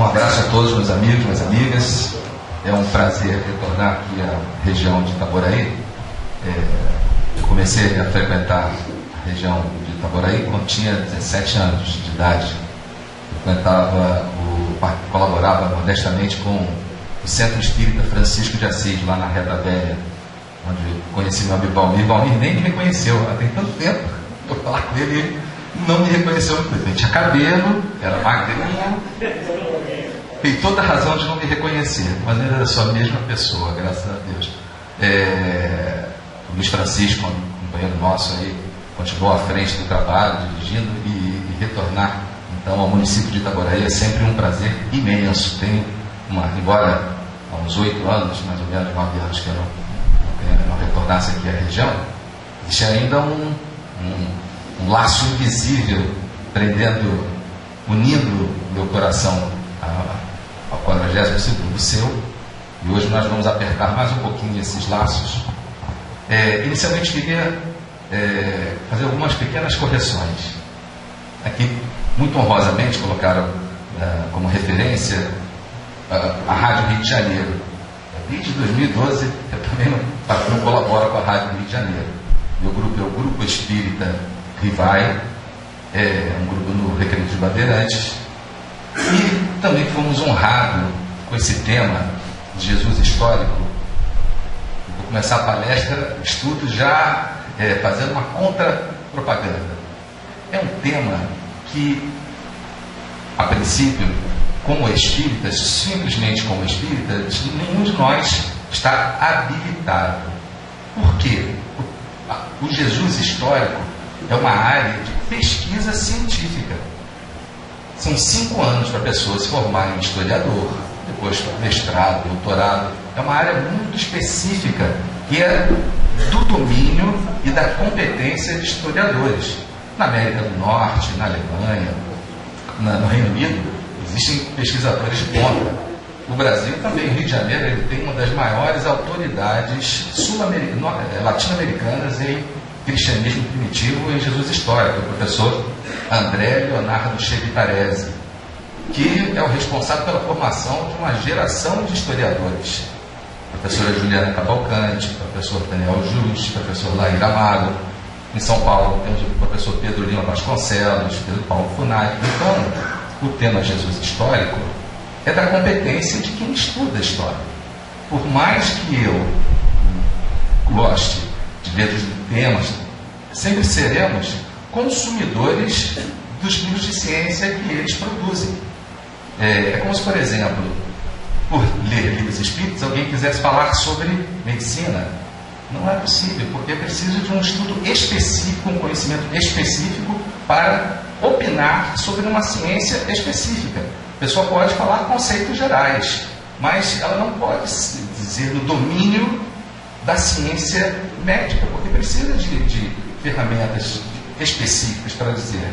abraço a todos meus amigos, minhas amigas. É um prazer retornar aqui à região de Itaboraí. Eu comecei a frequentar a região de Itaboraí quando tinha 17 anos de idade. Colaborava modestamente com o Centro Espírita Francisco de Assis, lá na Reta Velha, onde eu conheci meu amigo Valmir. Valmir nem me reconheceu, tem tanto tempo eu falar com ele, ele não me reconheceu. Ele tinha cabelo, era magrinho, tem toda a razão de não me reconhecer, mas ele era só a mesma pessoa, graças a Deus. O Luiz Francisco, um companheiro nosso aí, continuou à frente do trabalho, dirigindo e retornar então ao município de Itaboraí é sempre um prazer imenso. Tenho embora há uns 8 anos, mais ou menos 9 anos que eu não retornasse aqui à região, existe ainda um laço invisível unindo meu coração ao 42º seu, e hoje nós vamos apertar mais um pouquinho esses laços. Inicialmente queria fazer algumas pequenas correções. Aqui, muito honrosamente, colocaram como referência a Rádio Rio de Janeiro. Desde 2012 eu também não colaboro com a Rádio Rio de Janeiro. Meu grupo é o Grupo Espírita Rivai, um grupo no Recreio dos Bandeirantes, e também fomos honrados com esse tema de Jesus histórico. Vou começar a palestra, estudo já fazendo uma contra-propaganda. É um tema que, a princípio, como espíritas, simplesmente como espíritas, nenhum de nós está habilitado. Por quê? O Jesus histórico é uma área de pesquisa científica. São 5 anos para a pessoa se formar em historiador, depois mestrado, doutorado. É uma área muito específica que é do domínio e da competência de historiadores. Na América do Norte, na Alemanha, no Reino Unido, existem pesquisadores de ponta. O Brasil também, o Rio de Janeiro, ele tem uma das maiores autoridades latino-americanas em cristianismo primitivo e em Jesus histórico, o professor André Leonardo Chevitarese, que é o responsável pela formação de uma geração de historiadores. Professora Juliana Cavalcante, professor Daniel Juste, professor Laíra Amado. Em São Paulo temos o professor Pedro Lima Vasconcelos, Pedro Paulo Funari. Então, o tema Jesus histórico é da competência de quem estuda a história. Por mais que eu goste de ver os temas, sempre seremos consumidores dos livros de ciência que eles produzem. É como se, por exemplo, por ler livros espíritas, alguém quisesse falar sobre medicina. Não é possível, porque é preciso de um estudo específico, um conhecimento específico para opinar sobre uma ciência específica. A pessoa pode falar conceitos gerais, mas ela não pode dizer no domínio da ciência médica, porque precisa de ferramentas específicas para dizer.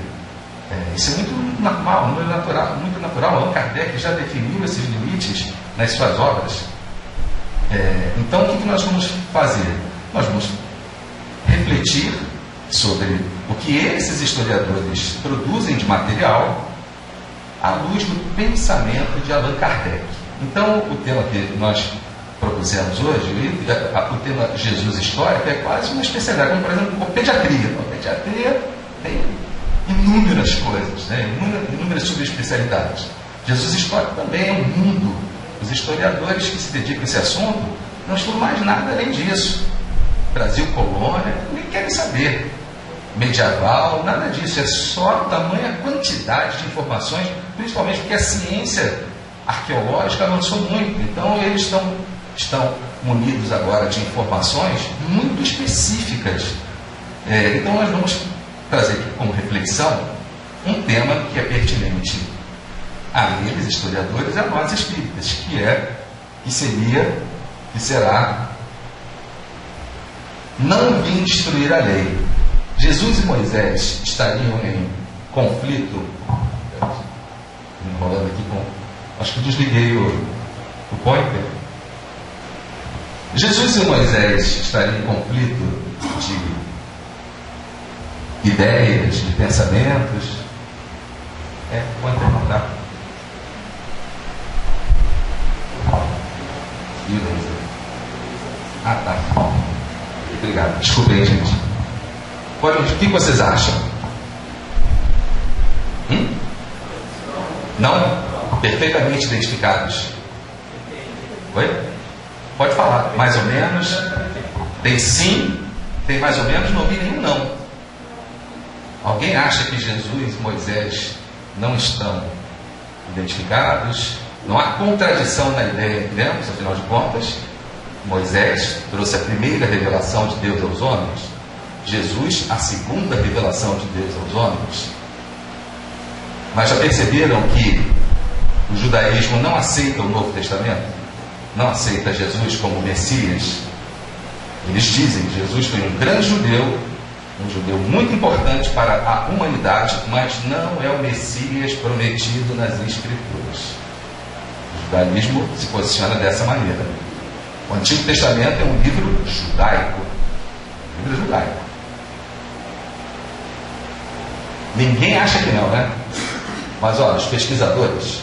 Isso é muito normal, muito natural. Allan Kardec já definiu esses limites nas suas obras. Então, o que nós vamos fazer? Nós vamos refletir sobre o que esses historiadores produzem de material à luz do pensamento de Allan Kardec. Então, o tema que nós propusemos hoje, o tema Jesus histórico, é quase uma especialidade, como, por exemplo, a pediatria. A pediatria tem inúmeras coisas, inúmeras subespecialidades. Jesus histórico também é um mundo. Os historiadores que se dedicam a esse assunto não estudam mais nada além disso. Brasil, colônia, nem querem saber. Medieval, nada disso. É só tamanha quantidade de informações, principalmente porque a ciência arqueológica avançou muito. Então, eles estão munidos agora de informações muito específicas. Então, nós vamos trazer aqui como reflexão um tema que é pertinente a eles, historiadores, e a nós espíritas, que será não vim destruir a lei. Jesus e Moisés estariam em conflito. Enrolando aqui acho que desliguei o pointer. Jesus e Moisés estariam em conflito de ideias, de pensamentos. Pointer não dá. Ah, tá. Obrigado. Desculpem, gente. O que vocês acham? Não? Perfeitamente identificados. Oi? Pode falar. Mais ou menos. Tem sim, tem mais ou menos, não ouvi nenhum não. Alguém acha que Jesus e Moisés não estão identificados? Não há contradição na ideia que temos, afinal de contas. Moisés trouxe a primeira revelação de Deus aos homens. Jesus, a segunda revelação de Deus aos homens. Mas já perceberam que o judaísmo não aceita o Novo Testamento? Não aceita Jesus como Messias? Eles dizem que Jesus foi um grande judeu, um judeu muito importante para a humanidade, mas não é o Messias prometido nas Escrituras. O judaísmo se posiciona dessa maneira. O Antigo Testamento é um livro judaico. Livro judaico. Ninguém acha que não, né? Mas olha, os pesquisadores,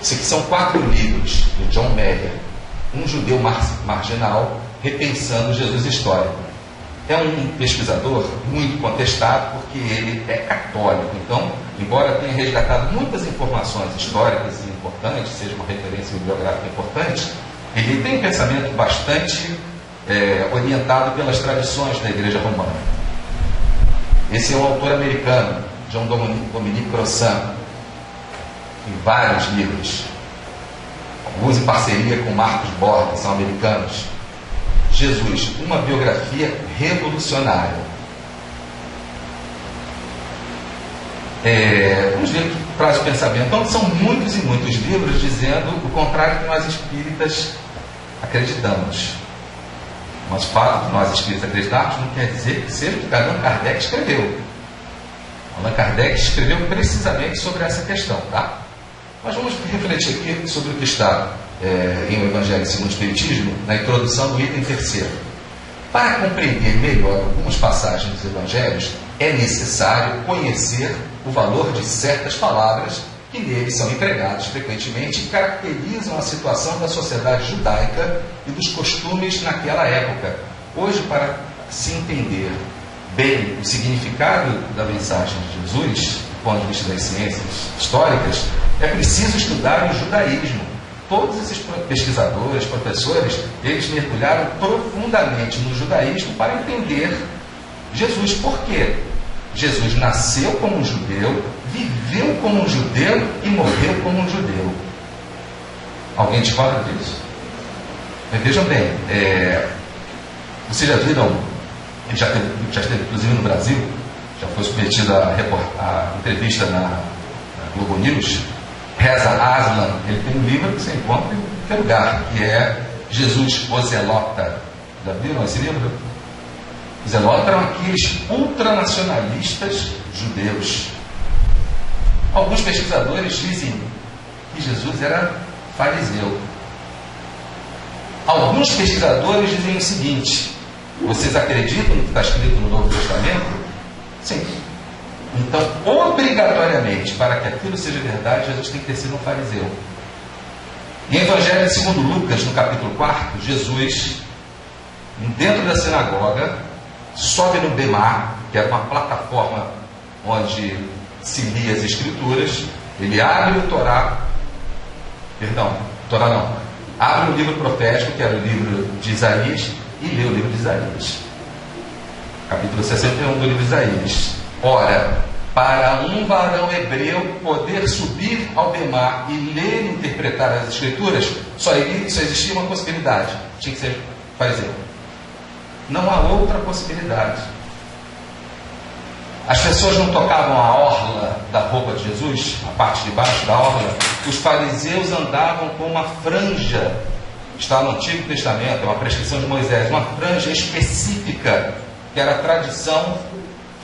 isso aqui são 4 livros do John Mayer, um judeu marginal repensando Jesus histórico. É um pesquisador muito contestado porque ele é católico. Então, embora tenha resgatado muitas informações históricas e importantes, seja uma referência bibliográfica importante, ele tem um pensamento bastante orientado pelas tradições da Igreja Romana. Esse é um autor americano, John Dominique Crossan, em vários livros, alguns em parceria com Marcos Borges, que são americanos. Jesus, uma biografia revolucionária. Uns livros que trazem pensamento. Então, são muitos e muitos livros dizendo o contrário que nós espíritas acreditamos. Mas o fato de nós espíritas acreditarmos não quer dizer que seja o que Allan Kardec escreveu. Allan Kardec escreveu precisamente sobre essa questão, tá? Mas vamos refletir aqui sobre o que está em O Evangelho segundo o Espiritismo, na introdução do item 3º. Para compreender melhor algumas passagens dos Evangelhos, é necessário conhecer o valor de certas palavras que neles são empregadas frequentemente e caracterizam a situação da sociedade judaica e dos costumes naquela época. Hoje, para se entender bem o significado da mensagem de Jesus, do ponto de vista das ciências históricas, é preciso estudar o judaísmo. Todos esses pesquisadores, professores, eles mergulharam profundamente no judaísmo para entender Jesus. Por quê? Jesus nasceu como um judeu, viveu como um judeu e morreu como um judeu. Alguém discorda disso? Mas vejam bem, vocês já viram, ele já esteve inclusive no Brasil, já foi submetida a entrevista na Globo News. Reza Aslan, ele tem um livro que você encontra em qualquer lugar, que é Jesus o Zelota. Já viram esse livro? Os zelotas eram aqueles ultranacionalistas judeus. Alguns pesquisadores dizem que Jesus era fariseu. Alguns pesquisadores dizem o seguinte: vocês acreditam no que está escrito no Novo Testamento? Sim. Então, obrigatoriamente, para que aquilo seja verdade, Jesus tem que ter sido um fariseu. Em Evangelho segundo Lucas, no capítulo 4, Jesus, dentro da sinagoga, sobe no Bemá, que era uma plataforma onde se lia as Escrituras. Ele abre o abre o livro profético, que era o livro de Isaías, e lê o livro de Isaías. Capítulo 61 do livro de Isaías. Ora, para um varão hebreu poder subir ao Bemá e ler e interpretar as Escrituras, só existia uma possibilidade: tinha que ser fariseu. Não há outra possibilidade. As pessoas não tocavam a orla da roupa de Jesus, a parte de baixo da orla. Os fariseus andavam com uma franja, está no Antigo Testamento, é uma prescrição de Moisés, uma franja específica, que era a tradição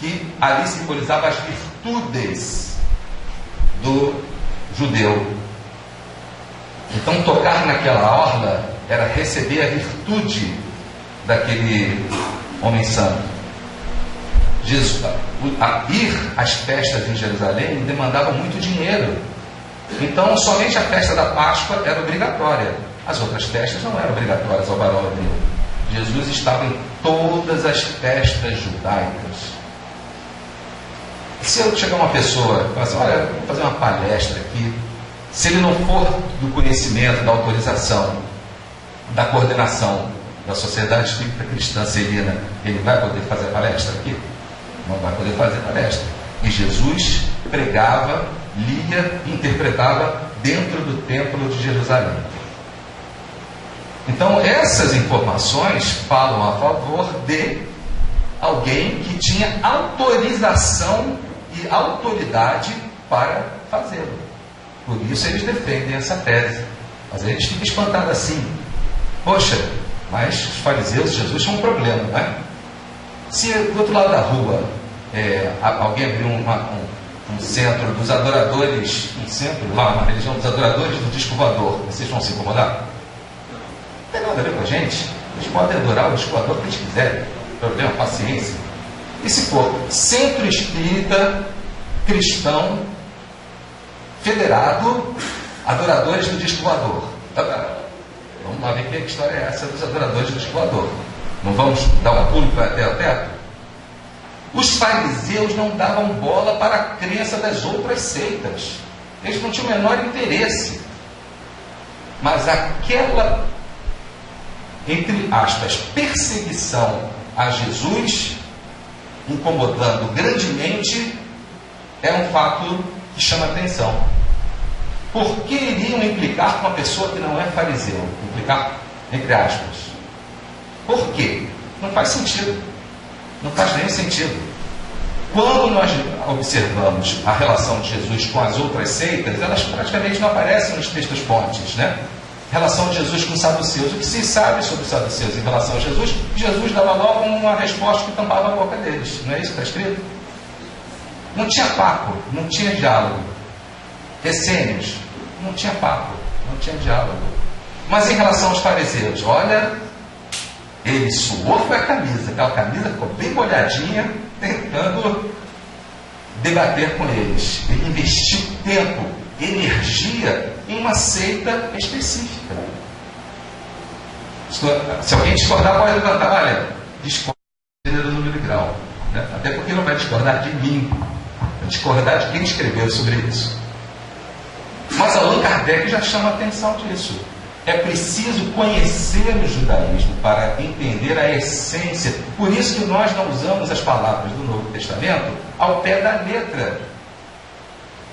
que ali simbolizava as virtudes do judeu. Então, tocar naquela orla era receber a virtude daquele homem santo. Jesus, ir às festas em Jerusalém demandava muito dinheiro. Então, somente a festa da Páscoa era obrigatória. As outras festas não eram obrigatórias ao varão hebreu. Jesus estava em todas as festas judaicas. Se eu chegar uma pessoa e falar assim, olha, vou fazer uma palestra aqui, se ele não for do conhecimento, da autorização, da coordenação da Sociedade Espírita Cristã Celina, ele vai poder fazer palestra aqui? Não vai poder fazer palestra. E Jesus pregava, lia e interpretava dentro do templo de Jerusalém. Então essas informações falam a favor de alguém que tinha autorização e autoridade para fazê-lo. Por isso eles defendem essa tese. Mas a gente fica espantado assim. Poxa, mas os fariseus e Jesus são um problema, não é? Se do outro lado da rua alguém abriu um centro dos adoradores, um centro lá, uma religião dos adoradores do disco voador, vocês vão se incomodar? Não tem nada a ver com a gente. Eles podem adorar o disco voador que eles quiserem. Problema, paciência. E se for centro espírita, cristão, federado, adoradores do disco voador. Vamos lá ver que história é essa dos adoradores do disco voador. Não vamos dar um pulo até o teto? Os fariseus não davam bola para a crença das outras seitas. Eles não tinham o menor interesse. Mas aquela, entre aspas, perseguição a Jesus, incomodando grandemente, é um fato que chama atenção. Por que iriam implicar com uma pessoa que não é fariseu? Implicar, entre aspas. Por quê? Não faz sentido. Não faz nenhum sentido. Quando nós observamos a relação de Jesus com as outras seitas, elas praticamente não aparecem nos textos fontes, né? Relação de Jesus com os saduceus. O que se sabe sobre os saduceus em relação a Jesus? Jesus dava logo uma resposta que tampava a boca deles. Não é isso que está escrito? Não tinha papo, não tinha diálogo. Essênios, não tinha papo, não tinha diálogo. Mas em relação aos fariseus, olha, ele suou foi a camisa, aquela camisa ficou bem molhadinha, tentando debater com eles. Ele investiu tempo, energia em uma seita específica. Se alguém discordar, pode levantar, olha, discorda de gênero, número e grau, né? Até porque não vai discordar de mim, vai discordar de quem escreveu sobre isso. Mas Allan Kardec já chama a atenção disso. É preciso conhecer o judaísmo para entender a essência. Por isso que nós não usamos as palavras do Novo Testamento ao pé da letra.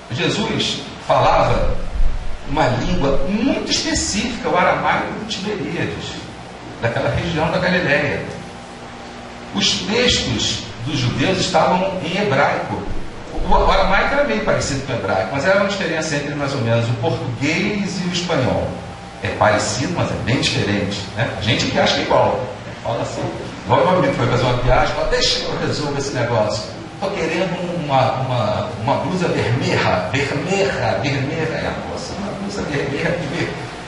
Jesus falava uma língua muito específica, o aramaico do Tiberíades, daquela região da Galileia. Os textos dos judeus estavam em hebraico. O aramaico era meio parecido com o hebraico, mas era uma diferença entre mais ou menos o português e o espanhol. É parecido, mas é bem diferente, né? A gente que acha que é igual. Fala assim, igual o meu amigo foi fazer uma viagem, fala, deixa eu resolver esse negócio. Estou querendo uma blusa vermelha. É a moça, uma blusa vermelha.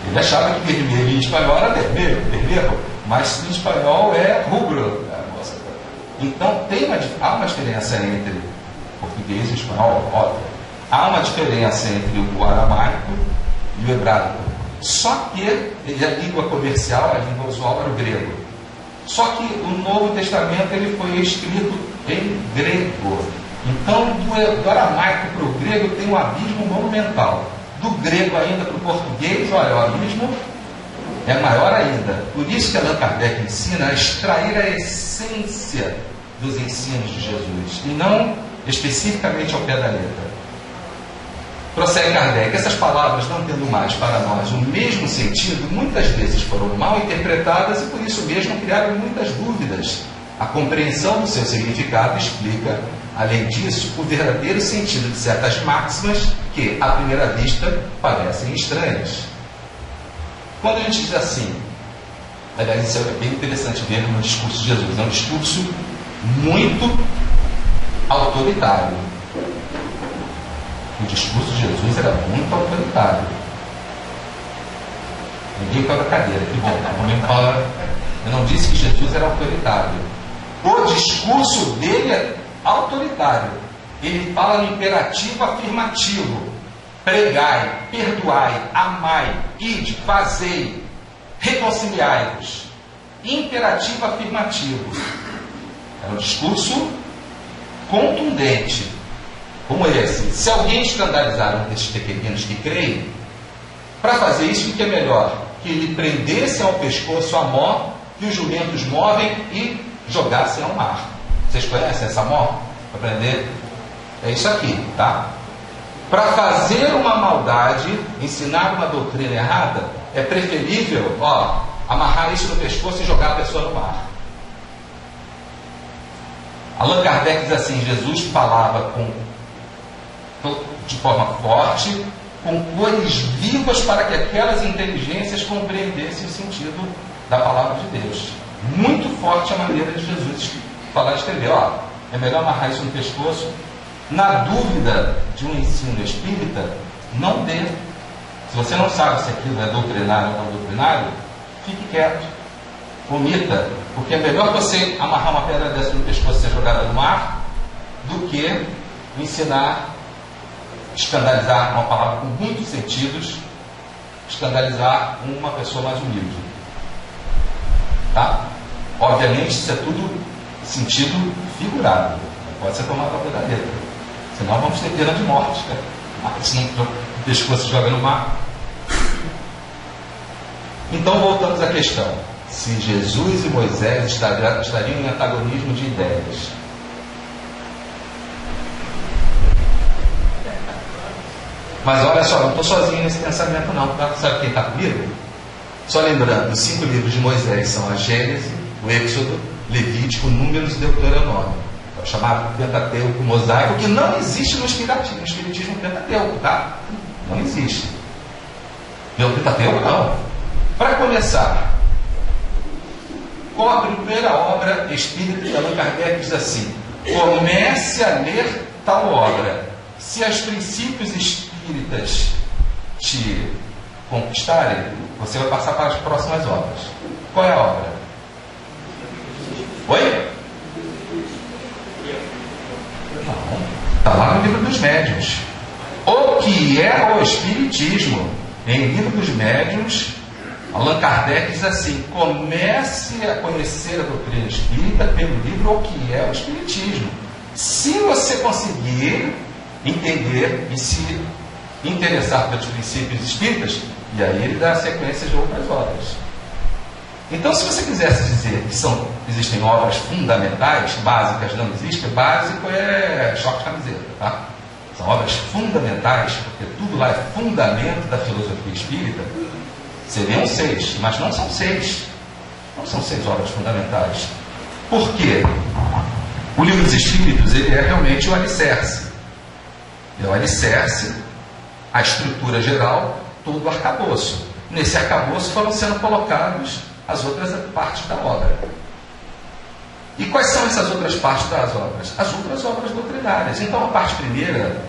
Ele achava que vermelho em espanhol era vermelho, mas em espanhol é rubro. Então há uma diferença entre português e espanhol, óbvio. Há uma diferença entre o aramaico e o hebraico. Só que a língua comercial, a língua usual era o grego. Só que o Novo Testamento ele foi escrito em grego. Então, do aramaico para o grego tem um abismo monumental. Do grego ainda para o português, olha, o abismo é maior ainda. Por isso que Allan Kardec ensina a extrair a essência dos ensinos de Jesus, e não especificamente ao pé da letra. Prossegue Kardec, essas palavras, não tendo mais para nós o mesmo sentido, muitas vezes foram mal interpretadas e por isso mesmo criaram muitas dúvidas. A compreensão do seu significado explica, além disso, o verdadeiro sentido de certas máximas que, à primeira vista, parecem estranhas. Quando a gente diz assim, aliás, isso é bem interessante ver no discurso de Jesus, é um discurso muito autoritário. O discurso de Jesus era muito autoritário. Ninguém caiu da cadeira, que bom. Eu não disse que Jesus era autoritário. O discurso dele é autoritário. Ele fala no imperativo afirmativo. pregai, perdoai, amai, ide, fazei, reconciliai-vos. Imperativo afirmativo. É um discurso contundente, como esse. Se alguém escandalizar um desses pequeninos que creem, para fazer isso, o que é melhor? Que ele prendesse ao pescoço a mó que os jumentos movem e jogassem ao mar. Vocês conhecem essa mó? Para prender? É isso aqui, tá? Para fazer uma maldade, ensinar uma doutrina errada, é preferível, amarrar isso no pescoço e jogar a pessoa no mar. Allan Kardec diz assim: Jesus falava de forma forte, com cores vivas, para que aquelas inteligências compreendessem o sentido da palavra de Deus. Muito forte a maneira de Jesus falar e escrever. É melhor amarrar isso no pescoço. Na dúvida de um ensino espírita, não dê. Se você não sabe se aquilo é doutrinário ou não doutrinário, fique quieto, omita, porque é melhor você amarrar uma pedra dessa no pescoço e ser jogada no mar, do que ensinar, escandalizar, uma palavra com muitos sentidos, escandalizar uma pessoa mais humilde. Tá? Obviamente, isso é tudo sentido figurado, não pode ser tomado ao pé da letra, senão vamos ter pena de morte, se não o pescoço joga no mar. Então voltamos à questão: se Jesus e Moisés estariam em antagonismo de ideias. Mas olha só, não estou sozinho nesse pensamento não, tá? Sabe quem está comigo? Só lembrando, os 5 livros de Moisés são a Gênesis, o Êxodo, Levítico, Números e Deuteronômio. É o chamado Pentateuco mosaico, que não existe no Espiritismo Pentateuco, tá? Não existe. Pelo Pentateuco não. Para começar, qual a primeira obra espírita de Allan Kardec diz assim: comece a ler tal obra. Se os princípios espíritas te conquistarem, você vai passar para as próximas obras. Qual é a obra? Oi? Não. Está lá no Livro dos Médiuns. O que é o Espiritismo? Em Livro dos Médiuns, Allan Kardec diz assim: comece a conhecer a doutrina espírita pelo livro O que é o Espiritismo. Se você conseguir entender e se interessar pelos princípios espíritas, e aí ele dá a sequência de outras obras. Então, se você quisesse dizer que existem obras fundamentais, básicas não existem, básico é choque de camiseta, tá? São obras fundamentais, porque tudo lá é fundamento da filosofia espírita. Seriam 6, mas não são 6. Não são 6 obras fundamentais. Por quê? O Livro dos Espíritos, ele é realmente o alicerce. É o alicerce, a estrutura geral, todo o arcabouço. Nesse arcabouço foram sendo colocadas as outras partes da obra. E quais são essas outras partes das obras? As outras obras doutrinárias. Então, a parte primeira,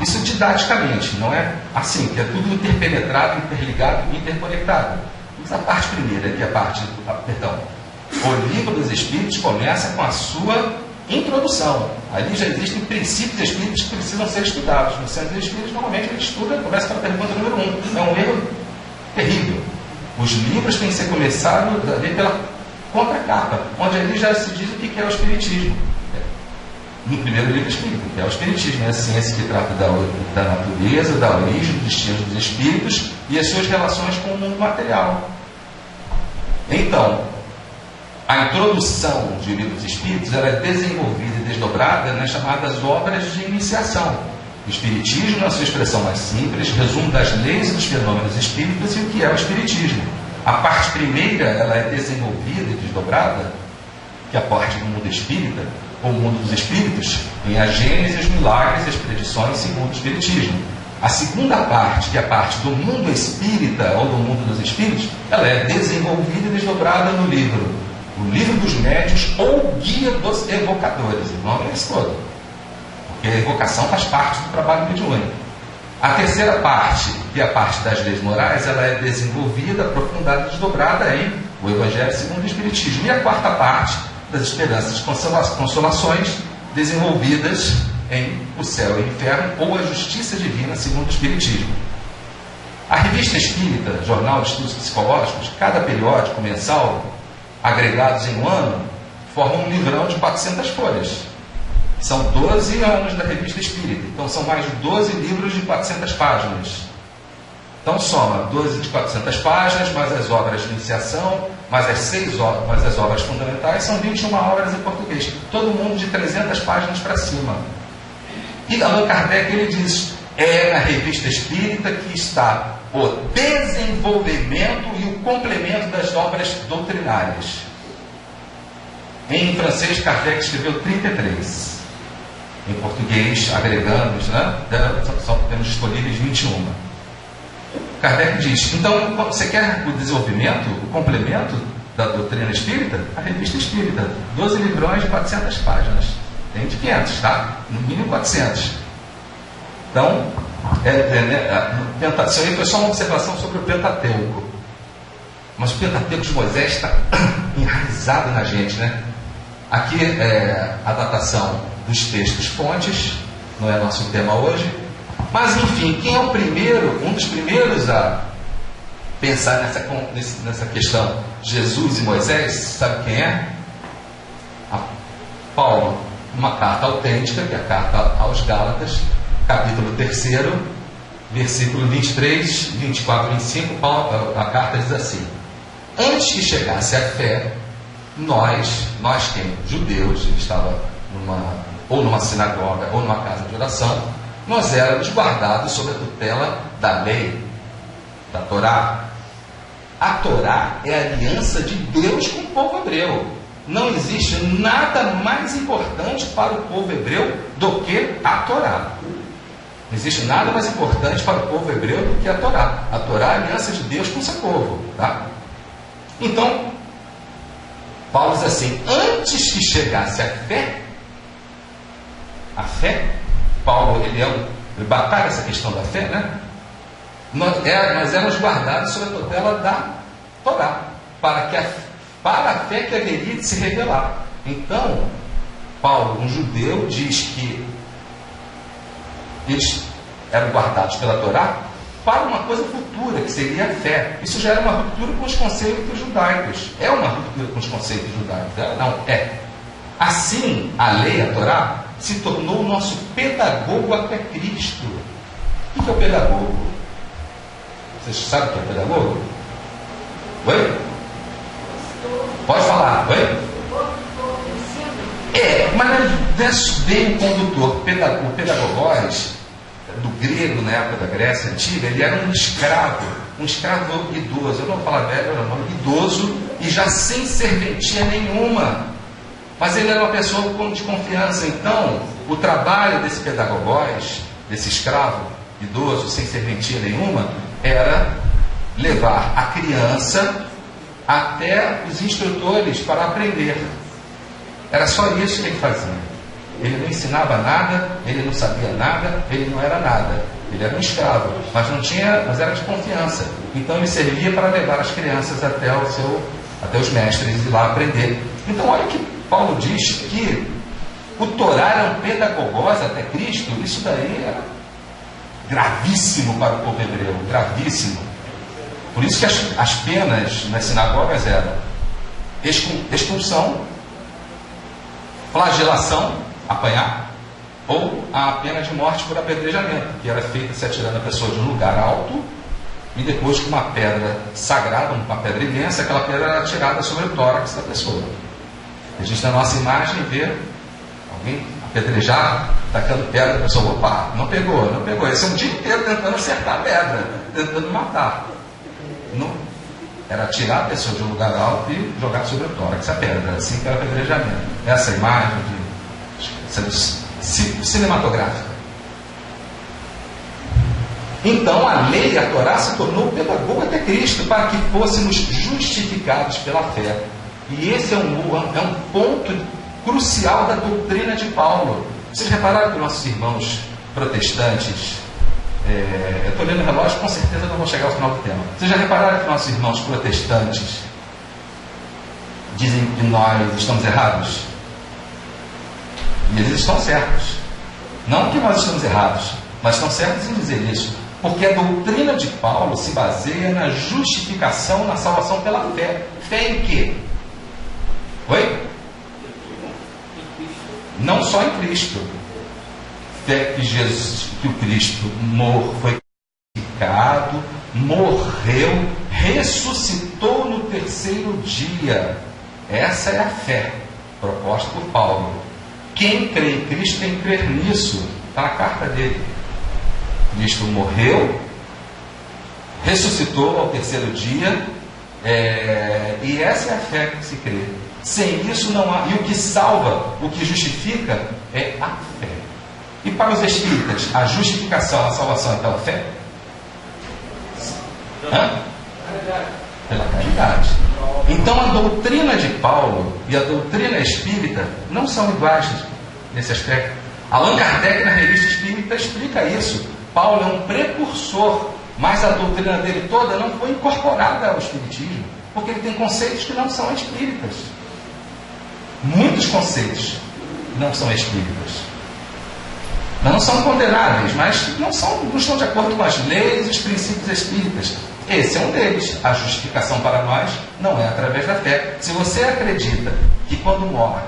isso didaticamente, não é assim, que é tudo interpenetrado, interligado, interconectado. Mas a parte primeira, que é a parte, o Livro dos Espíritos começa com a sua introdução. Ali já existem princípios espíritas que precisam ser estudados. No Centro dos Espíritos, normalmente, ele estuda, começa pela pergunta número 1. É um erro terrível. Os livros têm que ser começados a ler pela contracapa, onde ali já se diz o que é o Espiritismo. No primeiro livro espírita, que é o Espiritismo, é a ciência que trata da natureza, da origem, dos destinos dos espíritos e as suas relações com o mundo material. Então, a introdução de Livro dos Espíritos ela é desenvolvida e desdobrada nas chamadas obras de iniciação. O Espiritismo, na sua expressão mais simples, resumo das leis e dos fenômenos espíritas e o que é o Espiritismo. A parte primeira ela é desenvolvida e desdobrada, que é a parte do mundo espírita, ou mundo dos espíritos, em a Gênese, os milagres e as predições segundo o Espiritismo. A segunda parte, que é a parte do mundo espírita, ou do mundo dos espíritos, ela é desenvolvida e desdobrada no livro O Livro dos Médiuns ou Guia dos Evocadores. O nome é esse todo, porque a evocação faz parte do trabalho mediúnico. A terceira parte, que é a parte das leis morais, ela é desenvolvida, aprofundada e desdobrada em o Evangelho segundo o Espiritismo. E a quarta parte, das esperanças e consolações, desenvolvidas em O Céu e o Inferno ou A Justiça Divina segundo o Espiritismo. A Revista Espírita, Jornal de Estudos Psicológicos, cada periódico mensal, agregados em um ano, formam um livrão de 400 folhas. São 12 anos da Revista Espírita, então são mais de 12 livros de 400 páginas. Então soma 12 de 400 páginas, mais as obras de iniciação, mais as obras fundamentais, são 21 obras em português. Todo mundo de 300 páginas para cima. E Allan Kardec, ele diz, é na Revista Espírita que está o desenvolvimento e o complemento das obras doutrinárias. Em francês, Kardec escreveu 33. Em português, agregando, né, só temos disponíveis 21. Kardec diz, então, você quer o desenvolvimento, o complemento da doutrina espírita? A Revista Espírita, 12 livrões de 400 páginas. Tem de 500, tá? No mínimo 400. Então, isso aí foi só uma observação sobre o Pentateuco. Mas o Pentateuco de Moisés está enraizado na gente, né? Aqui é a datação dos textos fontes, não é nosso tema hoje. Mas, enfim, quem é o primeiro, um dos primeiros a pensar nessa questão, Jesus e Moisés, sabe quem é? Paulo, uma carta autêntica, que é a carta aos Gálatas, capítulo 3, versículo 23, 24 e 25, Paulo, a carta diz assim: antes que chegasse a fé, nós quem? Judeus, ele estava numa sinagoga ou numa casa de oração, nós éramos guardados sob a tutela da lei, da Torá. A Torá é a aliança de Deus com o povo hebreu. Não existe nada mais importante para o povo hebreu do que a Torá. Não existe nada mais importante para o povo hebreu do que a Torá. A Torá é a aliança de Deus com o seu povo. Tá? Então, Paulo diz assim, antes que chegasse a fé, Paulo, ele batalha essa questão da fé, né? Nós éramos guardados sob a tutela da Torá, para a fé que haveria de se revelar. Então, Paulo, um judeu, diz que eles eram guardados pela Torá para uma coisa futura, que seria a fé. Isso já era uma ruptura com os conceitos judaicos. É uma ruptura com os conceitos judaicos? Não, é. Assim, a lei, a Torá, se tornou o nosso pedagogo até Cristo. O que é o pedagogo? Vocês sabem o que é pedagogo? Oi? Pode falar, oi? Mas não é bem o condutor. O pedagogós, do grego, na época da Grécia Antiga, ele era um escravo idoso. Eu não vou falar velho, eu não, idoso e já sem serventia nenhuma. Mas ele era uma pessoa de confiança. Então, o trabalho desse pedagogós, desse escravo idoso, sem serventia nenhuma, era levar a criança até os instrutores para aprender. Era só isso que ele fazia. Ele não ensinava nada, ele não sabia nada, ele não era nada. Ele era um escravo, mas era de confiança. Então ele servia para levar as crianças até os mestres e lá aprender. Então olha que Paulo diz que o Torá era um pedagogós até Cristo. Isso daí era gravíssimo para o povo hebreu, gravíssimo. Por isso que as penas nas sinagogas eram expulsão, flagelação, apanhar, ou a pena de morte por apedrejamento, que era feita se atirando a pessoa de um lugar alto e depois com uma pedra sagrada, uma pedra imensa, aquela pedra era atirada sobre o tórax da pessoa. A gente na nossa imagem vê alguém apedrejar, tacando pedra, a pessoa, opa, não pegou. Esse é um dia inteiro tentando acertar a pedra, tentando matar. Não, era tirar a pessoa de um lugar alto e jogar sobre o tórax a pedra, assim que era apedrejamento. Essa imagem cinematográfica. Então a lei, a Torá, se tornou o pedagogo até Cristo, para que fôssemos justificados pela fé. E esse é um ponto crucial da doutrina de Paulo. Vocês repararam que nossos irmãos protestantes, eu estou lendo o relógio, com certeza não vou chegar ao final do tema. Vocês já repararam que nossos irmãos protestantes dizem que nós estamos errados? E eles estão certos. Não que nós estamos errados, mas estão certos em dizer isso. Porque a doutrina de Paulo se baseia na justificação, na salvação pela fé. Fé em quê? Oi? Não só em Cristo. Fé que Jesus, que o Cristo foi crucificado, morreu, ressuscitou no terceiro dia. Essa é a fé proposta por Paulo. Quem crê em Cristo tem que crer nisso. Está na carta dele. Cristo morreu, ressuscitou ao terceiro dia, e essa é a fé que se crê. Sem isso não há. E o que salva, o que justifica é a fé. E para os espíritas, a justificação, a salvação é pela fé? Pela caridade. Então a doutrina de Paulo e a doutrina espírita não são iguais nesse aspecto. Allan Kardec, na Revista Espírita, explica isso. Paulo é um precursor, mas a doutrina dele toda não foi incorporada ao espiritismo, porque ele tem conceitos que não são espíritas. Muitos conceitos não são espíritas. Não são condenáveis, mas não estão de acordo com as leis e os princípios espíritas. Esse é um deles. A justificação para nós não é através da fé. Se você acredita que quando morre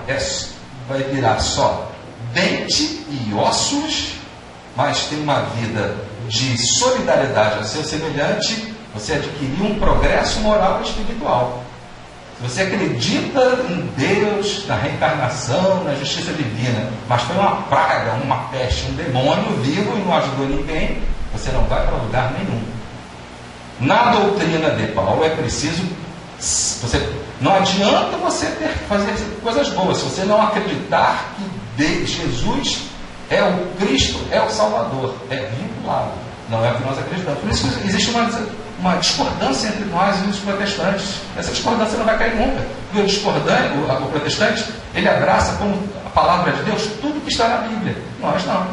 vai virar só dente e ossos, mas tem uma vida de solidariedade ao seu semelhante, você adquiriu um progresso moral e espiritual. Se você acredita em Deus, na reencarnação, na justiça divina, mas foi uma praga, uma peste, um demônio vivo e não ajudou ninguém, você não vai para lugar nenhum. Na doutrina de Paulo é preciso, não adianta você fazer coisas boas, se você não acreditar que Jesus é o Cristo, é o Salvador, é vinculado, não é o que nós acreditamos. Por isso existe uma discordância entre nós e os protestantes. Essa discordância não vai cair nunca. Porque o protestante, ele abraça como a palavra de Deus tudo que está na Bíblia. Nós não.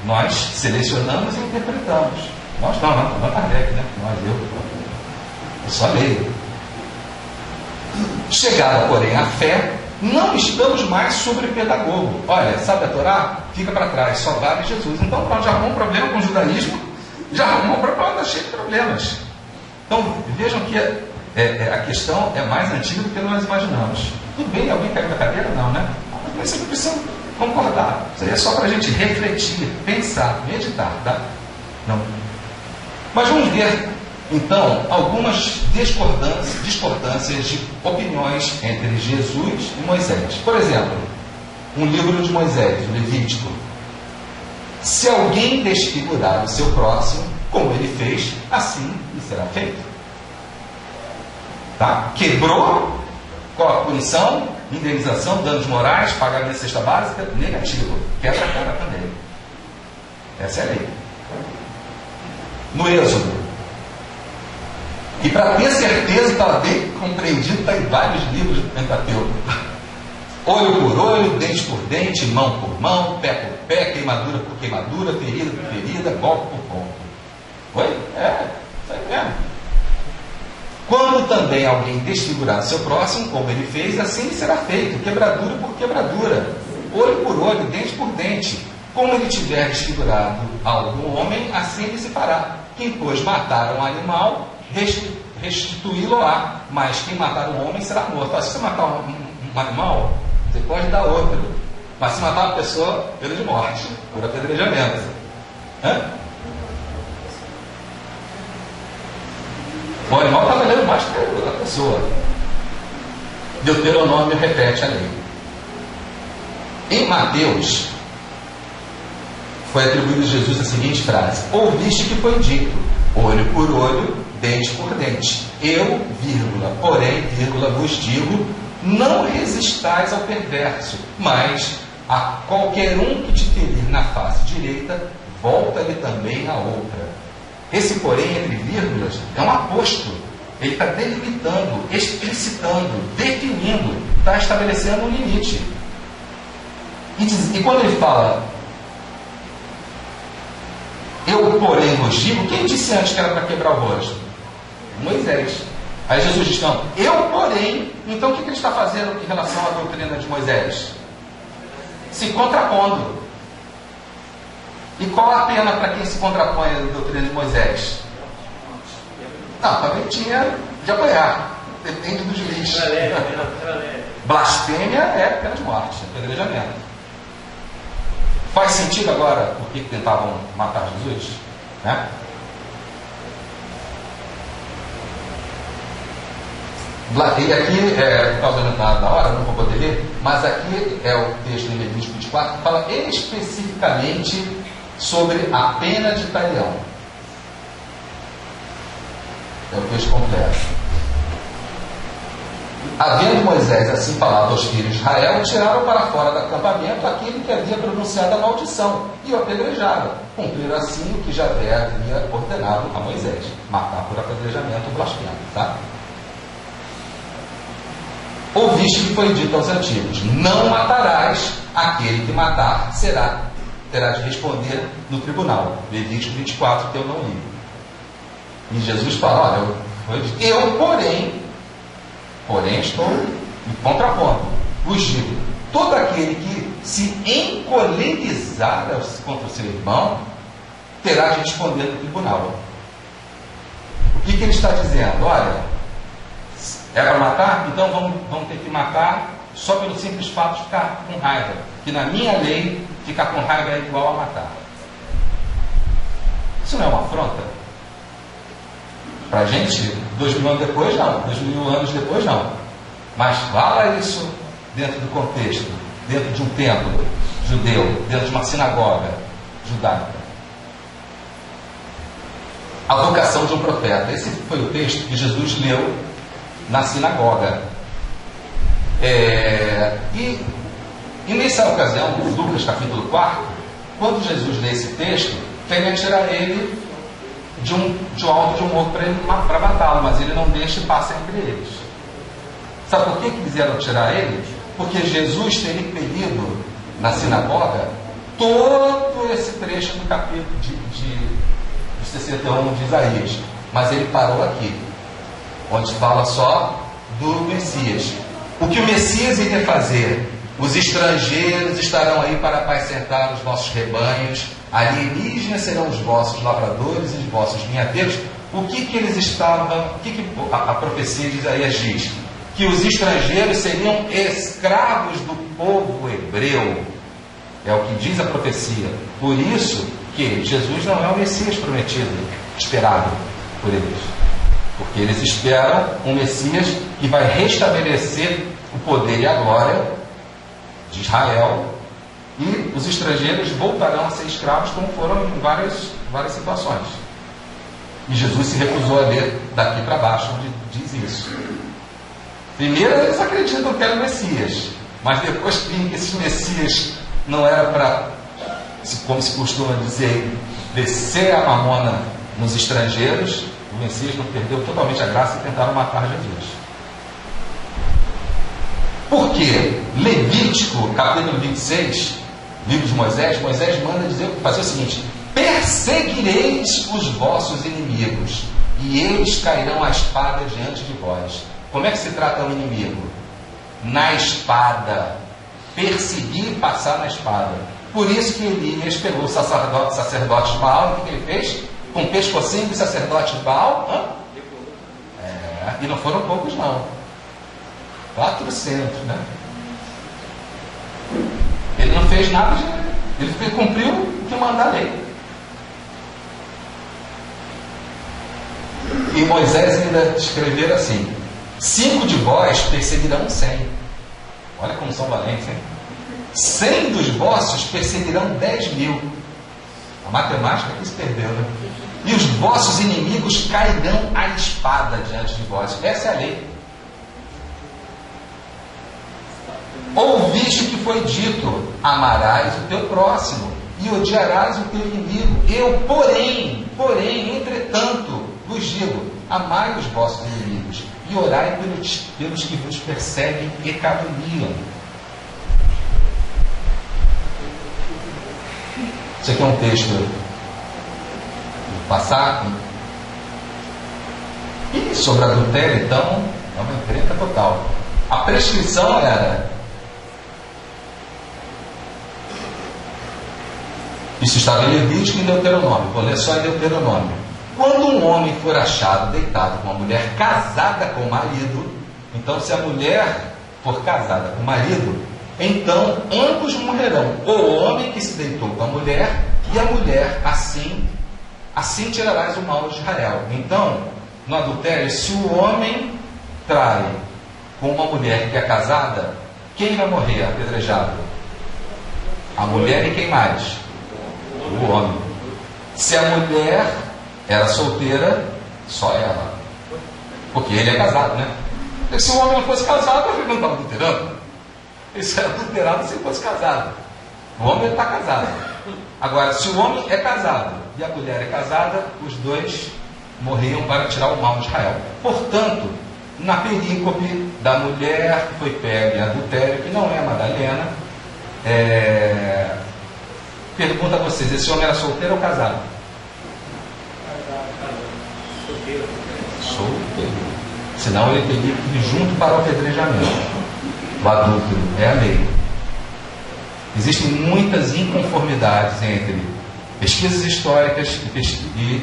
Nós selecionamos e interpretamos. Nós não Kardec, né? Eu só leio. Chegada, porém, à fé, não estamos mais sobre pedagogo. Olha, sabe a Torá? Fica para trás, só vale Jesus. Então, já arrumou um problema com o judaísmo, já arrumou um problema, está cheio de problemas. Então, vejam que a questão é mais antiga do que nós imaginamos. Tudo bem, alguém caiu da cadeira? Não, né? Mas vocês não precisam concordar. Isso aí é só para a gente refletir, pensar, meditar, tá? Não. Mas vamos ver, então, algumas discordâncias de opiniões entre Jesus e Moisés. Por exemplo, um livro de Moisés, o Levítico. Se alguém desfigurar o seu próximo, como ele fez, assim lhe será feito. Tá? Quebrou, qual a punição? Indenização, danos morais, pagamento de cesta básica, negativo. Quebra a cara também. Essa é a lei. No Êxodo. E para ter certeza, está bem compreendido, está em vários livros do Pentateuco. Olho por olho, dente por dente, mão por mão, pé por pé, queimadura por queimadura, ferida por ferida, golpe por golpe. Oi? Isso aí mesmo. Quando também alguém desfigurar seu próximo, como ele fez, assim será feito, quebradura por quebradura, olho por olho, dente por dente. Como ele tiver desfigurado algum homem, assim ele se fará. Quem, pois, matar um animal, restituí-lo-á, mas quem matar um homem será morto. Se você matar um animal, você pode dar outro, mas se matar uma pessoa, pena de morte, por apedrejamento. O animal está valendo mais que a pessoa. Deuteronômio repete a lei. Em Mateus, foi atribuído a Jesus a seguinte frase: ouviste que foi dito, olho por olho, dente por dente. Eu, porém, vos digo, não resistais ao perverso, mas a qualquer um que te ferir na face direita, volta-lhe também a outra. Esse porém, entre vírgulas, é um aposto. Ele está delimitando, explicitando, definindo, está estabelecendo um limite. E quando ele fala, eu, porém, vos digo, quem disse antes que era para quebrar o rosto? Moisés. Aí Jesus diz, não, eu, porém, então o que ele está fazendo em relação à doutrina de Moisés? Se contrapondo. E qual a pena para quem se contrapõe à doutrina de Moisés? Não, também tinha de apanhar. Depende do juiz. Blasfêmia é pena de morte, apedrejamento. Faz sentido agora por que tentavam matar Jesus? Né? E aqui, por causa da hora, não vou poder ler, mas aqui é o texto em Levítico 24 que fala especificamente sobre a pena de talião. É o texto completo. Havendo Moisés assim falado aos filhos de Israel, tiraram para fora do acampamento aquele que havia pronunciado a maldição e o apedrejaram. Cumpriram assim o que Javé havia ordenado a Moisés: matar por apedrejamento o blasfemo. Tá? Ouviste que foi dito aos antigos: não matarás, aquele que matar terá de responder no tribunal. Levítico 24, que eu não li. E Jesus fala: olha, eu porém estou me contrapondo, vos digo: todo aquele que se encolerizar contra o seu irmão terá de responder no tribunal. O que ele está dizendo? Olha, é para matar? Então vamos ter que matar só pelo simples fato de ficar com raiva. Que na minha lei, ficar com raiva é igual a matar. Isso não é uma afronta? Para a gente, 2000 anos depois não. 2000 anos depois não. Mas fala isso dentro do contexto, dentro de um templo judeu, dentro de uma sinagoga judaica. A vocação de um profeta. Esse foi o texto que Jesus leu na sinagoga. E nessa ocasião, Lucas capítulo 4, quando Jesus lê esse texto, querem tirar ele de um alto de um morro para matá-lo, mas ele não deixa e passa entre eles. Sabe por que quiseram tirar ele? Porque Jesus teria impelido na sinagoga todo esse trecho do capítulo de 61 de Isaías, mas ele parou aqui, onde fala só do Messias. O que o Messias iria fazer? Os estrangeiros estarão aí para apacentar os vossos rebanhos, alienígenas serão os vossos lavradores e os vossos vinhateiros. O que eles estavam, a profecia de Isaías diz? Que os estrangeiros seriam escravos do povo hebreu. É o que diz a profecia. Por isso que Jesus não é o Messias prometido, esperado por eles. Porque eles esperam um Messias que vai restabelecer o poder e a glória de Israel, e os estrangeiros voltarão a ser escravos, como foram em várias situações. E Jesus se recusou a ler daqui para baixo, onde diz isso. Primeiro eles acreditam que era o Messias, mas depois viram que esse Messias não era para, como se costuma dizer, descer a mamona nos estrangeiros. O Messias não perdeu totalmente a graça e tentaram matar Jesus. Por quê? Levítico, capítulo 26, livro de Moisés manda fazer o seguinte: perseguireis os vossos inimigos, e eles cairão à espada diante de vós. Como é que se trata o inimigo? Na espada. Perseguir e passar na espada. Por isso que Elias pegou o sacerdote de Baal, e o que ele fez? Com o pescocinho do sacerdote de Baal? E não foram poucos não. 400, né? Ele não fez nada ele cumpriu o que manda a lei. E Moisés ainda escreveu assim: 5 de vós perseguirão 100. Olha como são valentes, hein? 100 dos vossos perseguirão 10.000. A matemática aqui se perdeu, né? E os vossos inimigos cairão à espada diante de vós. Essa é a lei. Ouviste o que foi dito: amarás o teu próximo e odiarás o teu inimigo. Eu, porém, entretanto, vos digo: amai os vossos inimigos e orai pelos que vos perseguem e caluniam. Isso aqui é um texto do passado. E sobre adultério, então, é uma encrenca total. A prescrição era Isso estava em Levítico e em Deuteronômio. Vou ler só em Deuteronômio. Quando um homem for achado deitado com uma mulher casada com o marido, então se a mulher for casada com o marido, então ambos morrerão, o homem que se deitou com a mulher e a mulher, assim tirarás o mal de Israel. Então, no adultério, se o homem trai com uma mulher que é casada, quem vai morrer apedrejado? A mulher e quem mais? O homem. Se a mulher era solteira, só ela. Porque ele é casado, né? Porque se o homem não fosse casado, ele não estava adulterando. Isso era adulterado se ele fosse casado. O homem está casado. Agora, se o homem é casado e a mulher é casada, os dois morriam para tirar o mal de Israel. Portanto, na perícope da mulher que foi pega em adultério, que não é Madalena, pergunta a vocês, esse homem era solteiro ou casado? Solteiro. Senão ele teria que ir junto para o apedrejamento. O adúltero é a lei. Existem muitas inconformidades entre pesquisas históricas e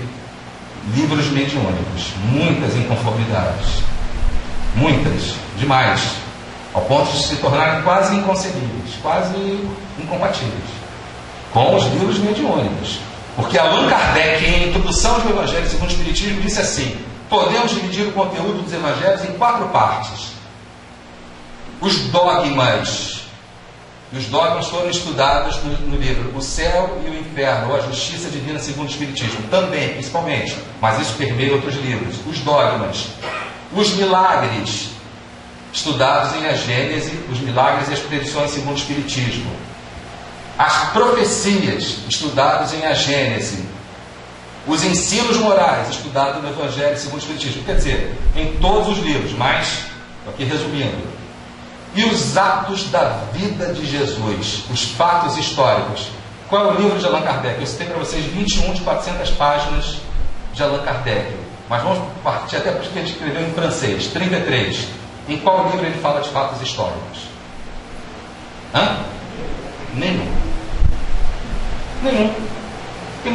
livros mediúnicos. Muitas inconformidades. Muitas, demais. Ao ponto de se tornarem quase inconcebíveis, quase incompatíveis com os livros mediúnicos. Porque Allan Kardec, em Introdução ao Evangelho segundo o Espiritismo, disse assim: podemos dividir o conteúdo dos evangelhos em 4 partes. Os dogmas. E os dogmas foram estudados no livro O Céu e o Inferno, ou A Justiça Divina segundo o Espiritismo, também, principalmente, mas isso permeia outros livros. Os dogmas. Os milagres, estudados em A Gênese, os milagres e as predições segundo o Espiritismo. As profecias, estudados em A Gênese. Os ensinos morais, estudados no Evangelho segundo o Espiritismo. Quer dizer, em todos os livros, mas, aqui resumindo. E os atos da vida de Jesus, os fatos históricos. Qual é o livro de Allan Kardec? Eu citei para vocês 21 de 400 páginas de Allan Kardec. Mas vamos partir até porque ele escreveu em francês, 33. Em qual livro ele fala de fatos históricos? Nenhum. Porque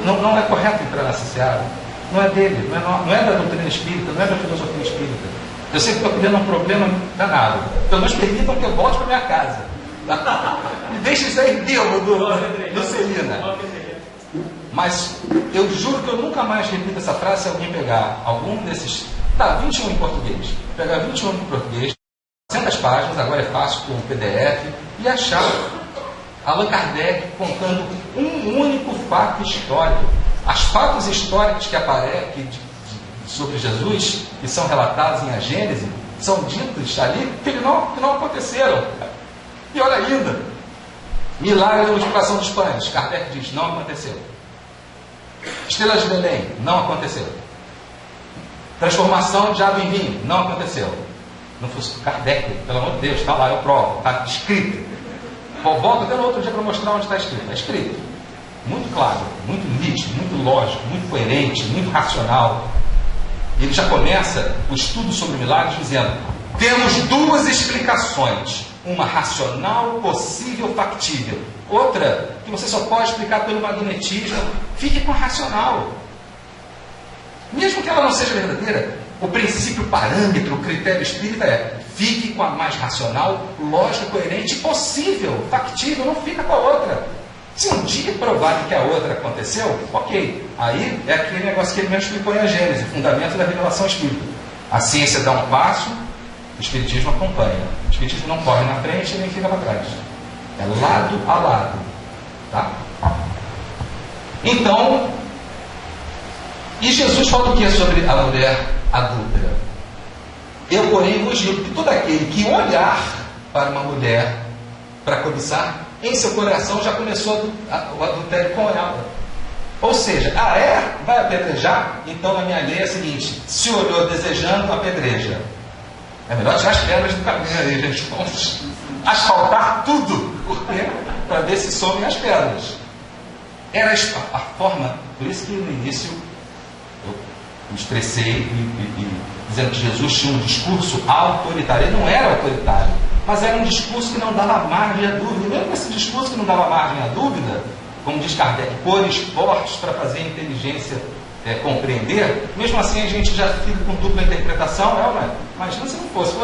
não é correto entrar nessa seara. Não é dele, não é da doutrina espírita, não é da filosofia espírita. Eu sei que estou criando um problema danado. Pelo menos permitam que eu volte para minha casa. Me deixem sair do Celina. Mas eu juro que eu nunca mais repito essa frase se alguém pegar algum desses. 21 em português. Pegar 21 em português, 400 páginas, agora é fácil com o PDF, e achar Allan Kardec contando um único fato histórico. Os fatos históricos que aparecem sobre Jesus, que são relatados em A Gênese, são ditos ali que não aconteceram. E olha ainda, milagre da multiplicação dos pães, Kardec diz, não aconteceu. Estrelas de Belém, não aconteceu. Transformação de água em vinho, não aconteceu. Não fosse Kardec, pelo amor de Deus, está lá, eu provo, está escrito. Volto até no outro dia para mostrar onde está escrito. Está escrito. Muito claro, muito nítido, muito lógico, muito coerente, muito racional. Ele já começa o estudo sobre milagres dizendo: temos 2 explicações. Uma racional, possível, factível. Outra que você só pode explicar pelo magnetismo. Fique com a racional. Mesmo que ela não seja verdadeira, o princípio parâmetro, o critério espírita é: fique com a mais racional, lógica, coerente, possível, factível, não fica com a outra. Se um dia provar que a outra aconteceu, ok. Aí é aquele negócio que ele mesmo explicou em A Gênese, fundamento da revelação espírita. A ciência dá um passo, o espiritismo acompanha. O espiritismo não corre na frente e nem fica para trás. É lado a lado. Tá? Então, e Jesus fala o que sobre a mulher adúltera? Eu, porém, vos digo que todo aquele que olhar para uma mulher para cobiçar, em seu coração já começou o adultério com ela. Ou seja, vai apedrejar? Então na minha lei é a seguinte: se olhou desejando, apedreja. É melhor tirar as pedras do caminho aí, gente. Vamos asfaltar tudo, porque para ver se somem as pedras. Era a forma, por isso que no início eu me estressei dizendo que Jesus tinha um discurso autoritário. Ele não era autoritário, mas era um discurso que não dava margem à dúvida. Mesmo esse discurso que não dava margem à dúvida, como diz Kardec, por esforços para fazer a inteligência compreender, mesmo assim a gente já fica com dupla interpretação, imagina se não fosse,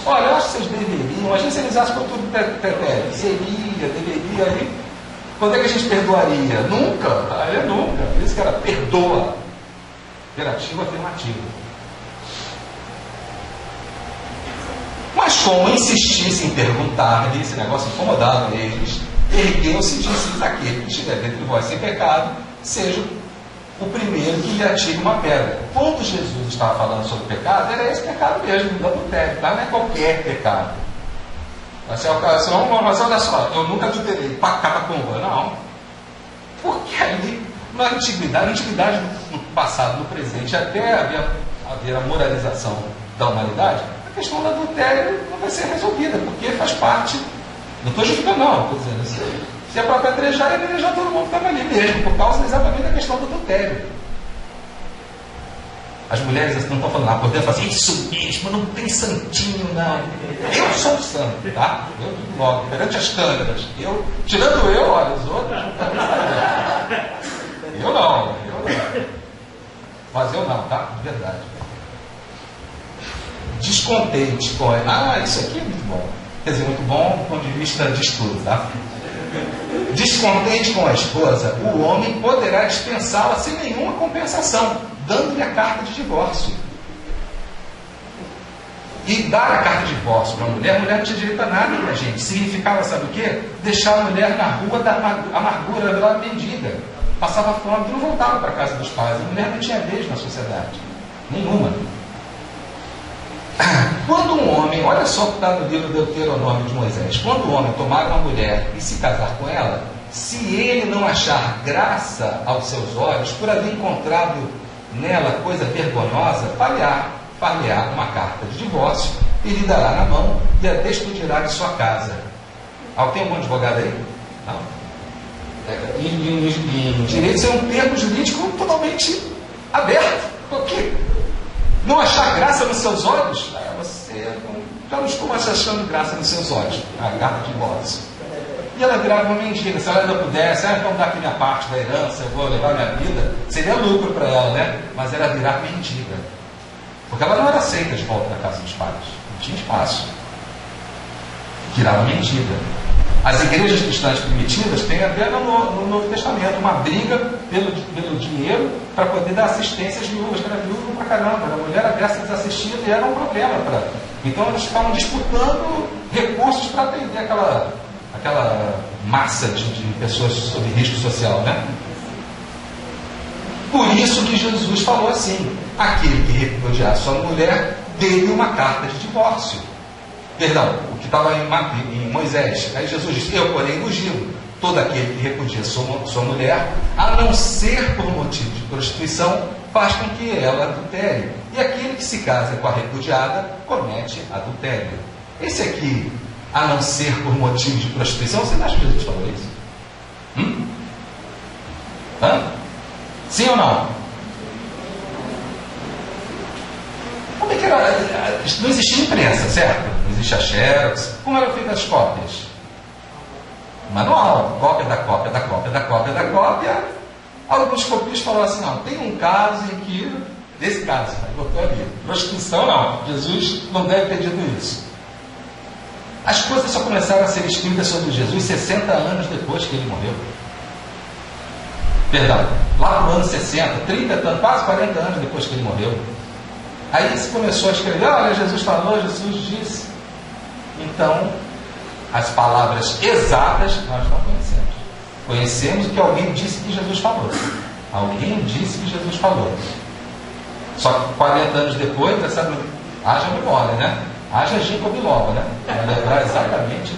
olha, eu acho que vocês deveriam, imagina se eles usassem por tudo seria, deveria, aí, quando é que a gente perdoaria? Nunca, nunca, por isso que era perdoa, imperativo afirmativo. Mas como insistisse em perguntar-lhe, esse negócio incomodava eles, ergueu-se e disse-lhes: aquele que estiver dentre vós sem pecado, seja o primeiro que lhe atire uma pedra. Quando Jesus estava falando sobre pecado, era esse pecado mesmo, do adultério, tá? Não é qualquer pecado. Mas olha só, eu nunca adulterei, catacumba, não. Porque ali, na antiguidade no passado, no presente, até haver a moralização da humanidade, a questão do adultério não vai ser resolvida, porque faz parte. Não estou justificando, não, estou dizendo assim. Se é para apedrejar, é apedrejar todo mundo que estava ali mesmo, por causa exatamente da questão do adultério. As mulheres não estão falando lá por dentro, falam assim: isso mesmo, não tem santinho, não. Eu sou o santo, tá? Eu digo logo, perante as câmeras. Tirando eu, olha, os outros não estão sabendo. Eu não. Mas eu não, tá? De verdade. Descontente com isso aqui é muito bom. Quer dizer, muito bom do ponto de vista de estudo, tá? Descontente com a esposa, o homem poderá dispensá-la sem nenhuma compensação, dando-lhe a carta de divórcio. E dar a carta de divórcio para a mulher não tinha direito a nada, minha gente. Significava, sabe o quê? Deixar a mulher na rua da amargura, ela mendiga. Passava fome e não voltava para a casa dos pais. A mulher não tinha vez na sociedade. Nenhuma. Quando um homem, olha só o que está no livro Deuteronômio de Moisés, quando o homem tomar uma mulher e se casar com ela, se ele não achar graça aos seus olhos, por haver encontrado nela coisa vergonhosa, far-lhe-á uma carta de divórcio e lhe dará na mão e a despedirá de sua casa. Tem algum advogado aí? Não? Em direito, isso é um termo jurídico totalmente aberto. Por quê? Não achar graça nos seus olhos? Você já não estou mais achando graça nos seus olhos. A carta de divórcio. E ela virava uma mendiga. Se ela ainda pudesse, então dá aqui minha parte da herança, eu vou levar minha vida, seria lucro para ela, né? Mas ela virar mendiga. Porque ela não era aceita de volta na casa dos pais. Não tinha espaço. Virava mendiga. As igrejas cristãs primitivas têm até no Novo Testamento uma briga pelo dinheiro para poder dar assistência às viúvas, que era viúva pra caramba, a mulher era dessa desassistida e era um problema para. Então eles estavam disputando recursos para atender aquela massa de pessoas sob risco social, né? Por isso que Jesus falou assim: aquele que repudiar sua mulher, dê-lhe uma carta de divórcio. Perdão, o que estava em Moisés. Aí Jesus disse: eu, porém, vos digo, todo aquele que repudia sua mulher, a não ser por motivo de prostituição, faz com que ela adultere. E aquele que se casa com a repudiada, comete adultério. Esse aqui, a não ser por motivo de prostituição, você não acha que Jesus falou isso? Sim ou não? Como é que era? Não existia imprensa, certo? Não existia xerox. Como eram feitas as cópias? Manual, cópia da cópia da cópia da cópia da cópia. Alguns copistas falaram assim: não, tem um caso em que, desse caso, botou ali, prostituição não, Jesus não deve ter dito isso. As coisas só começaram a ser escritas sobre Jesus 60 anos depois que ele morreu. Perdão, lá no ano 60, 30 anos, quase 40 anos depois que ele morreu. Aí se começou a escrever: olha, Jesus falou, Jesus disse. Então, as palavras exatas nós não conhecemos. Conhecemos o que alguém disse que Jesus falou. Alguém disse que Jesus falou. Só que 40 anos depois, haja memória, né? Haja Ginkgo biloba, né? Para lembrar exatamente.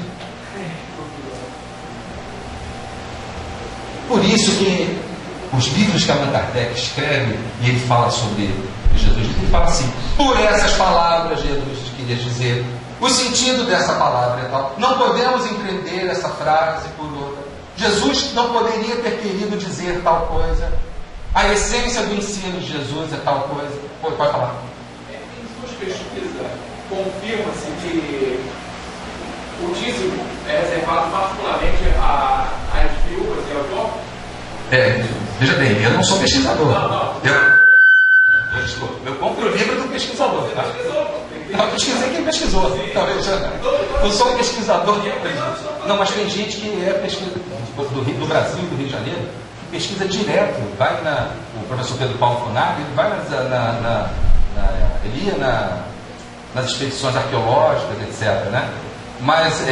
Por isso que os livros que Allan Kardec escreve, e ele fala sobre Jesus, ele fala assim: por essas palavras Jesus queria dizer, o sentido dessa palavra é tal. Não podemos entender essa frase por outra. Jesus não poderia ter querido dizer tal coisa. A essência do ensino de Jesus é tal coisa. Pode falar. Em suas pesquisas, confirma-se que o dízimo é reservado particularmente às viúvas e aos órfãos? Veja bem, eu não sou pesquisador. Eu compro o livro do pesquisador. Tá? Eu pesquisei quem pesquisou. Talvez eu sou pesquisador. Não, mas tem gente que é pesquisador do Brasil, do Rio de Janeiro, que pesquisa direto. Vai o professor Pedro Paulo Funari, ele vai ele ia nas expedições arqueológicas, etc. Né? Mas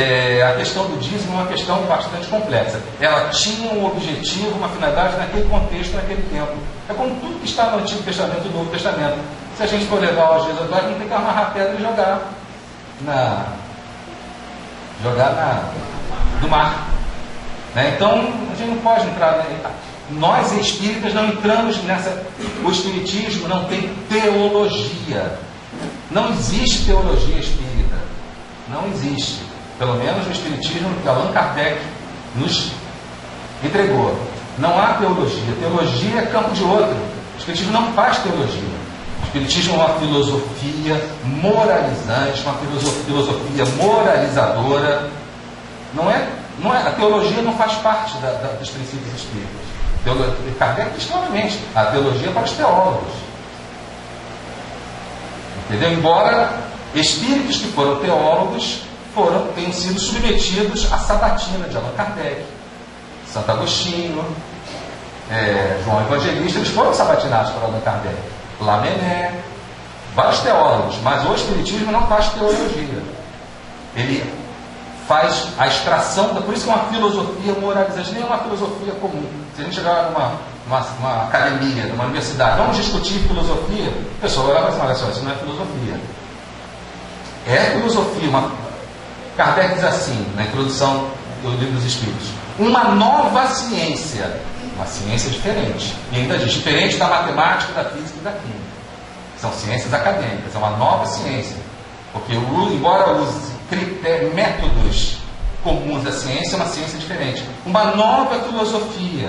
a questão do dízimo é uma questão bastante complexa. Ela tinha um objetivo, uma finalidade naquele contexto, naquele tempo. É como tudo que está no Antigo Testamento e no Novo Testamento. Se a gente for levar os dias atuais, não tem que amarrar pedra e jogar no mar. Né? Então, a gente não pode entrar. Nós, espíritas, não entramos nessa. O espiritismo não tem teologia. Não existe teologia espírita. Não existe. Pelo menos o espiritismo que Allan Kardec nos entregou. Não há teologia. Teologia é campo de outro. O espiritismo não faz teologia. O espiritismo é uma filosofia moralizante, uma filosofia moralizadora. A teologia não faz parte dos princípios espíritas. Kardec diz claramente, a teologia é para os teólogos. Entendeu? Embora espíritos que foram teólogos tenham sido submetidos à sabatina de Allan Kardec, Santo Agostinho, João Evangelista, eles foram sabatinados por Allan Kardec, Lamennais, vários teólogos, mas o espiritismo não faz teologia. Ele faz a extração, por isso que é uma filosofia moralizante, nem é uma filosofia comum. Se a gente chegar numa academia, numa universidade, vamos discutir filosofia, a pessoa vai olhar e vai falar, olha só, isso não é filosofia. É filosofia. Kardec diz assim, na introdução do Livro dos Espíritos, uma nova ciência, uma ciência diferente, e ainda diz, diferente da matemática, da física e da química. São ciências acadêmicas, é uma nova ciência, porque embora use métodos comuns da ciência, é uma ciência diferente. Uma nova filosofia.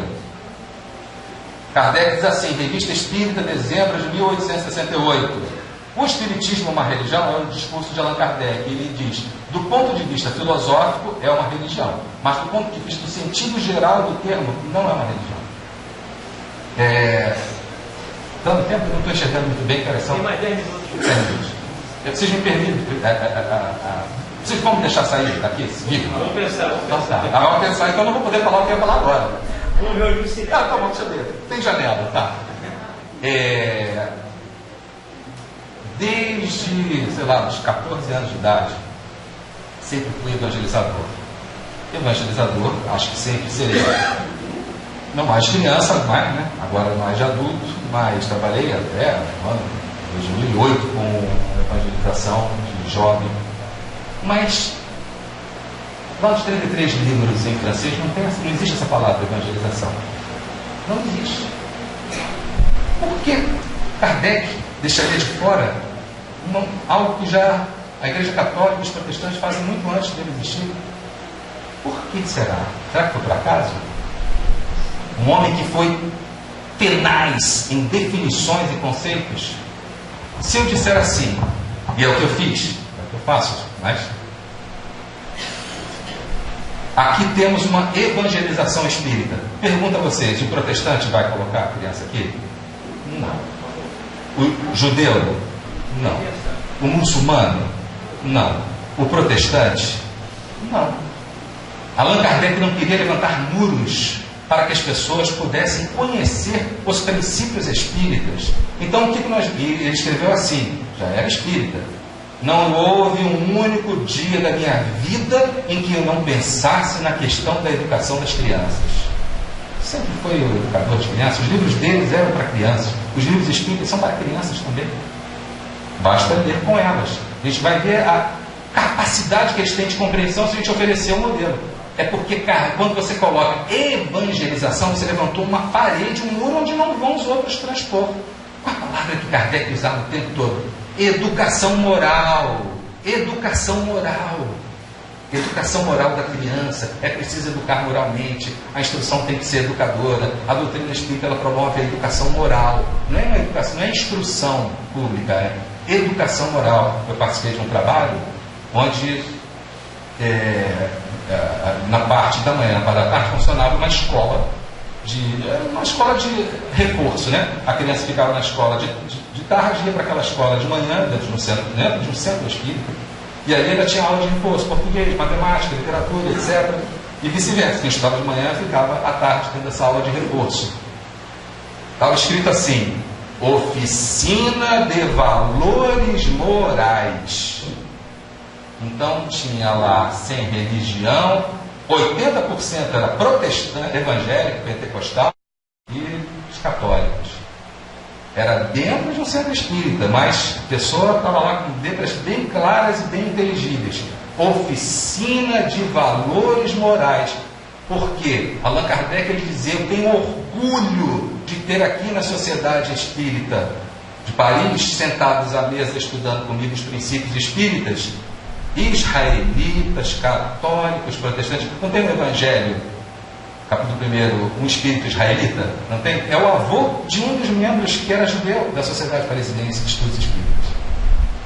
Kardec diz assim, Revista Espírita, dezembro de 1868. O Espiritismo é uma religião? É o discurso de Allan Kardec. Ele diz, do ponto de vista filosófico, é uma religião. Mas do ponto de vista do sentido geral do termo, não é uma religião. Tanto tempo que eu não estou enxergando muito bem, cara. São 10 minutos. Vocês me permitem. Vocês vão me deixar sair daqui? Vamos pensar. Então tá. Vamos pensar, então eu não vou poder falar o que eu ia falar agora. Vamos ver o livro. Tá bom, deixa eu ver. Tem janela, tá? Desde, sei lá, uns 14 anos de idade, sempre fui evangelizador. Evangelizador, acho que sempre serei. Não mais criança, mais, né? Agora mais de adulto, mas trabalhei até no ano 2008 com evangelização de jovem. Mas lá nos 33 livros em francês não existe essa palavra evangelização. Não existe. Por que Kardec deixaria de fora algo que já a Igreja Católica e os protestantes fazem muito antes dele existir? Por que será? Será que foi por acaso? Um homem que foi tenaz em definições e conceitos. Se eu disser assim, e é o que eu fiz, é o que eu faço, mas aqui temos uma evangelização espírita. Pergunta a vocês, o protestante vai colocar a criança aqui? Não. O judeu? Não. O muçulmano? Não. O protestante? Não. Allan Kardec não queria levantar muros para que as pessoas pudessem conhecer os princípios espíritas. Então, ele escreveu assim, já era espírita. Não houve um único dia da minha vida em que eu não pensasse na questão da educação das crianças. Sempre foi o educador de crianças. Os livros deles eram para crianças. Os livros espíritas são para crianças também. Basta ler com elas. A gente vai ver a capacidade que eles têm de compreensão se a gente oferecer um modelo. É porque, cara, quando você coloca evangelização, você levantou uma parede, um muro onde não vão os outros transpor. Qual a palavra que Kardec usava o tempo todo? Educação moral. Educação moral. Educação moral da criança. É preciso educar moralmente. A instrução tem que ser educadora. A doutrina espírita ela promove a educação moral. Não é uma educação, não é instrução pública, é educação moral. Eu participei de um trabalho onde na parte da manhã, para a tarde, funcionava uma escola uma escola de reforço, né? A criança ficava na escola de tarde, ia para aquela escola de manhã, dentro de um centro espírita, e aí ainda tinha aula de reforço, português, matemática, literatura, etc. E vice-versa, quem estudava de manhã ficava à tarde tendo essa aula de reforço. Estava escrito assim: Oficina de Valores Morais. Então tinha lá sem religião, 80% era protestante, evangélico, pentecostal e os católicos. Era dentro de um centro espírita, mas a pessoa estava lá com letras bem claras e bem inteligíveis. Oficina de Valores Morais. Por quê? Allan Kardec ele dizia: eu tenho orgulho de ter aqui na Sociedade Espírita de Paris, sentados à mesa estudando comigo os princípios espíritas, israelitas, católicos, protestantes. Não tem no Evangelho, capítulo 1, um espírito israelita? Não tem? É o avô de um dos membros que era judeu da Sociedade Parisiense de Estudos Espíritas.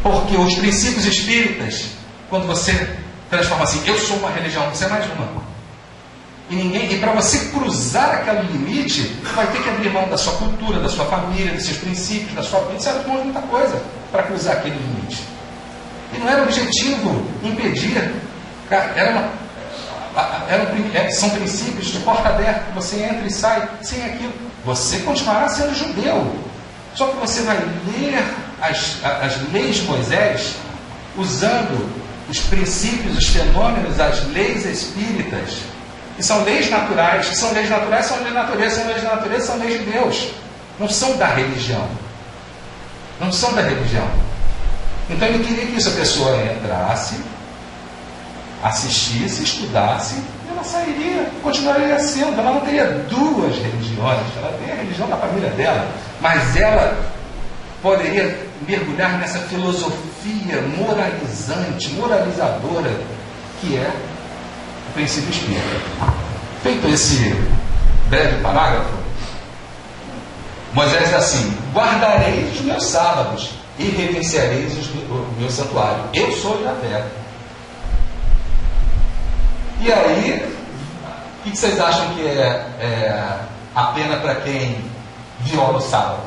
Porque os princípios espíritas, quando você transforma assim: eu sou uma religião, você é mais uma. E para você cruzar aquele limite, vai ter que abrir mão da sua cultura, da sua família, dos seus princípios, da sua vida, você abre mão de muita coisa para cruzar aquele limite. E não era objetivo impedir. São princípios de porta aberta, que você entra e sai sem aquilo. Você continuará sendo judeu. Só que você vai ler as leis de Moisés usando os princípios, os fenômenos, as leis espíritas. E são leis naturais. Que são leis naturais, são leis de natureza. São leis de natureza, são leis de Deus. Não são da religião. Não são da religião. Então ele queria que essa pessoa entrasse, assistisse, estudasse, e ela sairia, continuaria sendo. Ela não teria duas religiões, ela tem a religião da família dela, mas ela poderia mergulhar nessa filosofia moralizante, moralizadora, que é o princípio espírita. Feito esse breve parágrafo, Moisés diz assim: guardareis os meus sábados e reverenciareis o meu santuário. Eu sou Yahvé. E aí, o que vocês acham que é a pena para quem viola o sábado?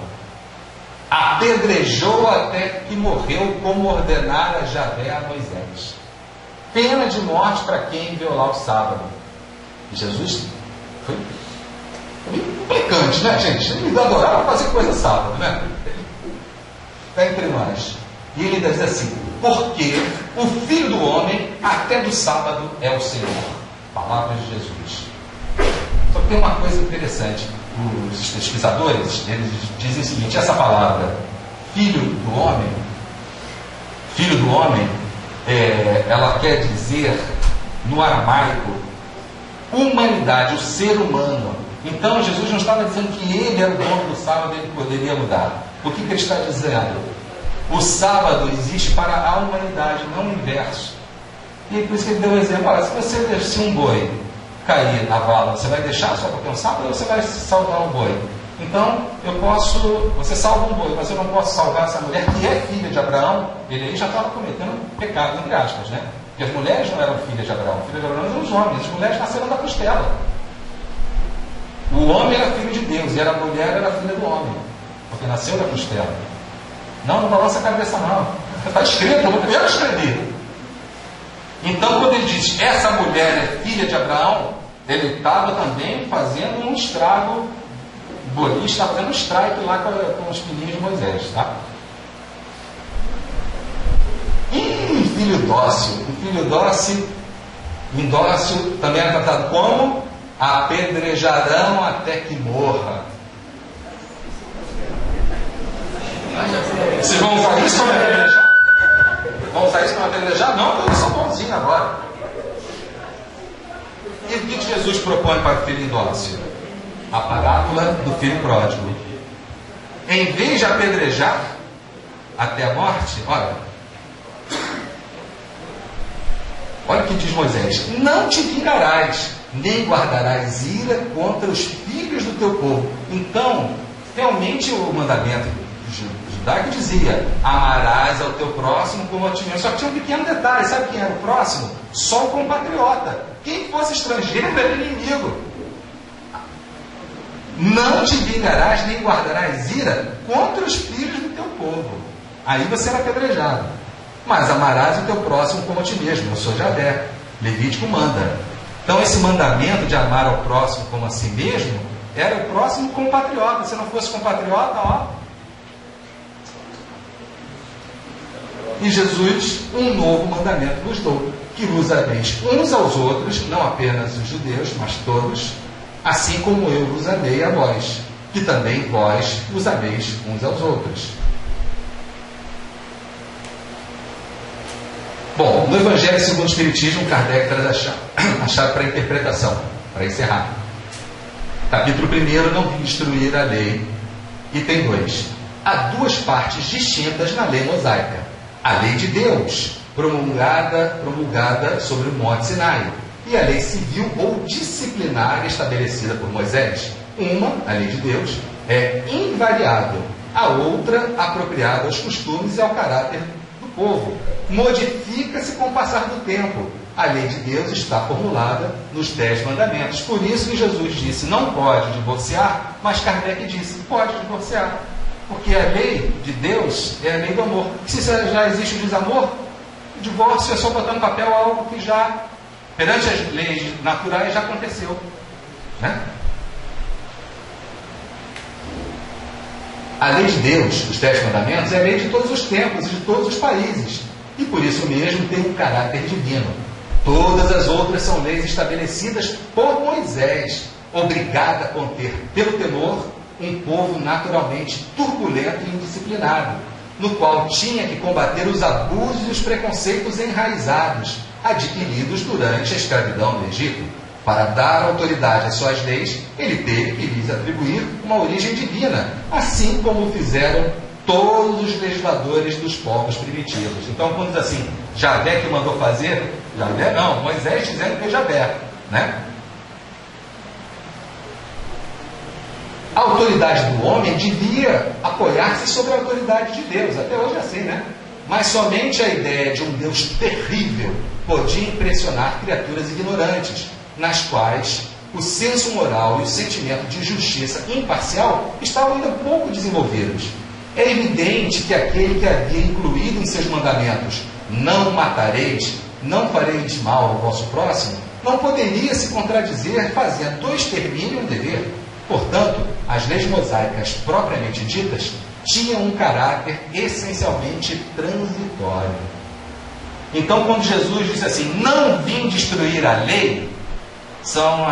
Apedrejou até que morreu, como ordenara Yahvé a Moisés. Pena de morte para quem violar o sábado. E Jesus foi implicante, né, gente? Ele adorava fazer coisa sábado, né? Está entre nós. E ele diz assim: porque o Filho do Homem até do sábado é o Senhor. Palavras de Jesus. Só que tem uma coisa interessante. Os pesquisadores, eles dizem o seguinte: essa palavra Filho do Homem, ela quer dizer no aramaico humanidade, o ser humano. Então Jesus não estava dizendo que ele era o dono do sábado e ele poderia mudar. O que ele está dizendo? O sábado existe para a humanidade, não o inverso. E por isso que ele deu o exemplo: olha, se você deixar um boi cair na vala, você vai deixar só porque é um sábado, ou você vai salvar o boi? Então, você salva um boi, mas eu não posso salvar essa mulher que é filha de Abraão. Ele aí já estava cometendo pecado, entre aspas, né? Porque as mulheres não eram filhas de Abraão. Filhas de Abraão eram os homens, as mulheres nasceram da costela. O homem era filho de Deus, e a mulher era filha do homem, porque nasceu da costela. Não balança a cabeça não. Está escrito, eu escrevi. Então, quando ele diz essa mulher é filha de Abraão, ele estava também fazendo um estrago. O bolista estava fazendo um strike lá com os filhinhos de Moisés, tá? E filho dócil. O filho dócil, indócil, também era tratado como apedrejarão até que morra. Vocês vão usar isso para apedrejar? Vão usar isso para apedrejar? Não, porque eu sou bonzinho agora. E o que Jesus propõe para o filho indócil? A parábola do filho pródigo. Em vez de apedrejar até a morte, olha o que diz Moisés: não te vingarás, nem guardarás ira contra os filhos do teu povo. Então, realmente o mandamento judaico dizia: amarás ao teu próximo como a ti mesmo. Só que tinha um pequeno detalhe: sabe quem era o próximo? Só o compatriota. Quem fosse estrangeiro era inimigo. não te vingarás nem guardarás ira contra os filhos do teu povo. Aí você era apedrejado. Mas amarás o teu próximo como a ti mesmo. Eu sou Javé. Levítico manda. Então esse mandamento de amar ao próximo como a si mesmo era o próximo compatriota. Se não fosse compatriota, ó. E Jesus, um novo mandamento nos deu, que vos ameis uns aos outros, não apenas os judeus, mas todos, assim como eu vos amei a vós, que também vós vos ameis uns aos outros. Bom, no Evangelho segundo o Espiritismo, Kardec traz a chave para a interpretação, para encerrar. Capítulo 1, não vim destruir a lei, e tem 2. Há duas partes distintas na lei mosaica. A lei de Deus, promulgada sobre o Monte Sinai, e a lei civil ou disciplinar estabelecida por Moisés. Uma, a lei de Deus, é invariável, a outra apropriada aos costumes e ao caráter do povo. Modifica-se com o passar do tempo. A lei de Deus está formulada nos 10 mandamentos. Por isso que Jesus disse, não pode divorciar, mas Kardec disse, pode divorciar. Porque a lei de Deus é a lei do amor. Se já existe o desamor, o divórcio é só botar no papel algo que já, perante as leis naturais, já aconteceu. Né? A lei de Deus, os 10 mandamentos, é a lei de todos os tempos e de todos os países. E por isso mesmo tem um caráter divino. Todas as outras são leis estabelecidas por Moisés, obrigada a conter, pelo temor, um povo naturalmente turbulento e indisciplinado, no qual tinha que combater os abusos e os preconceitos enraizados, adquiridos durante a escravidão do Egito. Para dar autoridade às suas leis, ele teve que lhes atribuir uma origem divina, assim como fizeram todos os legisladores dos povos primitivos. Então, quando diz assim, Javé que mandou fazer, Javé não, Moisés dizendo que é Javé, né? A autoridade do homem devia apoiar-se sobre a autoridade de Deus. Até hoje é assim, né? Mas somente a ideia de um Deus terrível podia impressionar criaturas ignorantes, nas quais o senso moral e o sentimento de justiça imparcial estavam ainda pouco desenvolvidos. É evidente que aquele que havia incluído em seus mandamentos, não matareis, não fareis mal ao vosso próximo, não poderia se contradizer fazendo do extermínio um dever. Portanto, as leis mosaicas propriamente ditas tinham um caráter essencialmente transitório. Então, quando Jesus disse assim, não vim destruir a lei, são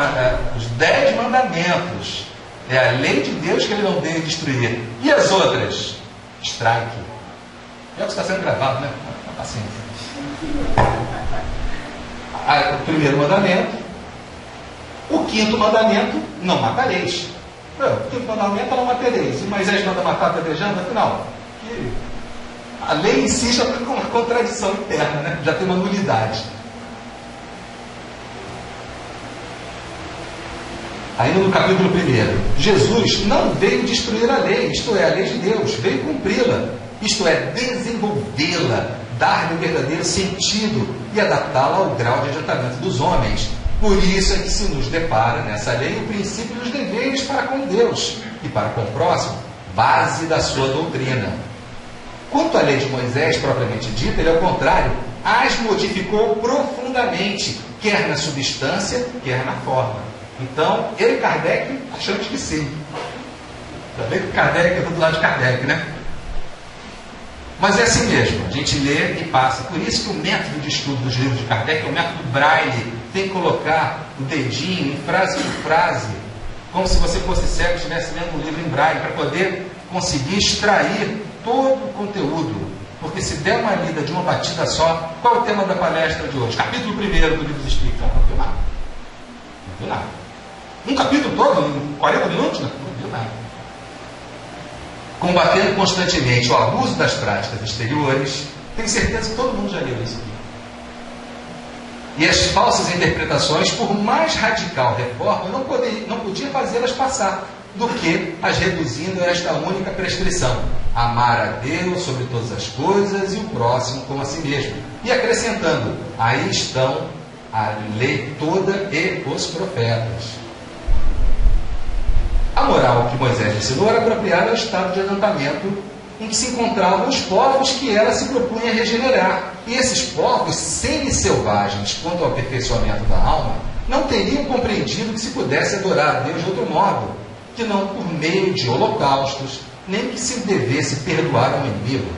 os 10 mandamentos. É a lei de Deus que ele não veio destruir. E as outras? Strike. É o que está sendo gravado, né? Paciência. O primeiro mandamento. O 5º mandamento, não matareis. O 5º mandamento é não matareis. E Moisés manda matar apedrejando? Afinal, a lei em si já tem uma contradição interna, né? Já tem uma nulidade. Ainda no capítulo 1, Jesus não veio destruir a lei, isto é, a lei de Deus, veio cumpri-la, isto é, desenvolvê-la, dar-lhe o verdadeiro sentido e adaptá-la ao grau de adiantamento dos homens. Por isso é que se nos depara nessa lei o princípio dos deveres para com Deus e para com o próximo, base da sua doutrina. Quanto à lei de Moisés, propriamente dita, ele, ao contrário, as modificou profundamente, quer na substância, quer na forma. Então, ele e Kardec achamos que sim. Também que Kardec é do lado de Kardec, né? Mas é assim mesmo, a gente lê e passa. Por isso que o método de estudo dos livros de Kardec é o método Braille. Tem que colocar o dedinho em frase por frase, como se você fosse cego e estivesse lendo um livro em Braille, para poder conseguir extrair todo o conteúdo. Porque se der uma lida de uma batida só, qual é o tema da palestra de hoje? Capítulo 1 do livro dos Espíritos. Não viu nada. Não viu nada. Um capítulo todo, em 40 minutos? Não viu nada. Combatendo constantemente o abuso das práticas exteriores. Tenho certeza que todo mundo já leu isso aqui. E as falsas interpretações, por mais radical reforma, não podia fazê-las passar do que as reduzindo a esta única prescrição: amar a Deus sobre todas as coisas e o próximo como a si mesmo. E acrescentando: aí estão a lei toda e os profetas. A moral que Moisés ensinou era apropriada ao estado de adiantamento em que se encontravam os povos que ela se propunha regenerar. E esses povos, semi-selvagens quanto ao aperfeiçoamento da alma, não teriam compreendido que se pudesse adorar a Deus de outro modo, que não por meio de holocaustos, nem que se devesse perdoar ao inimigo.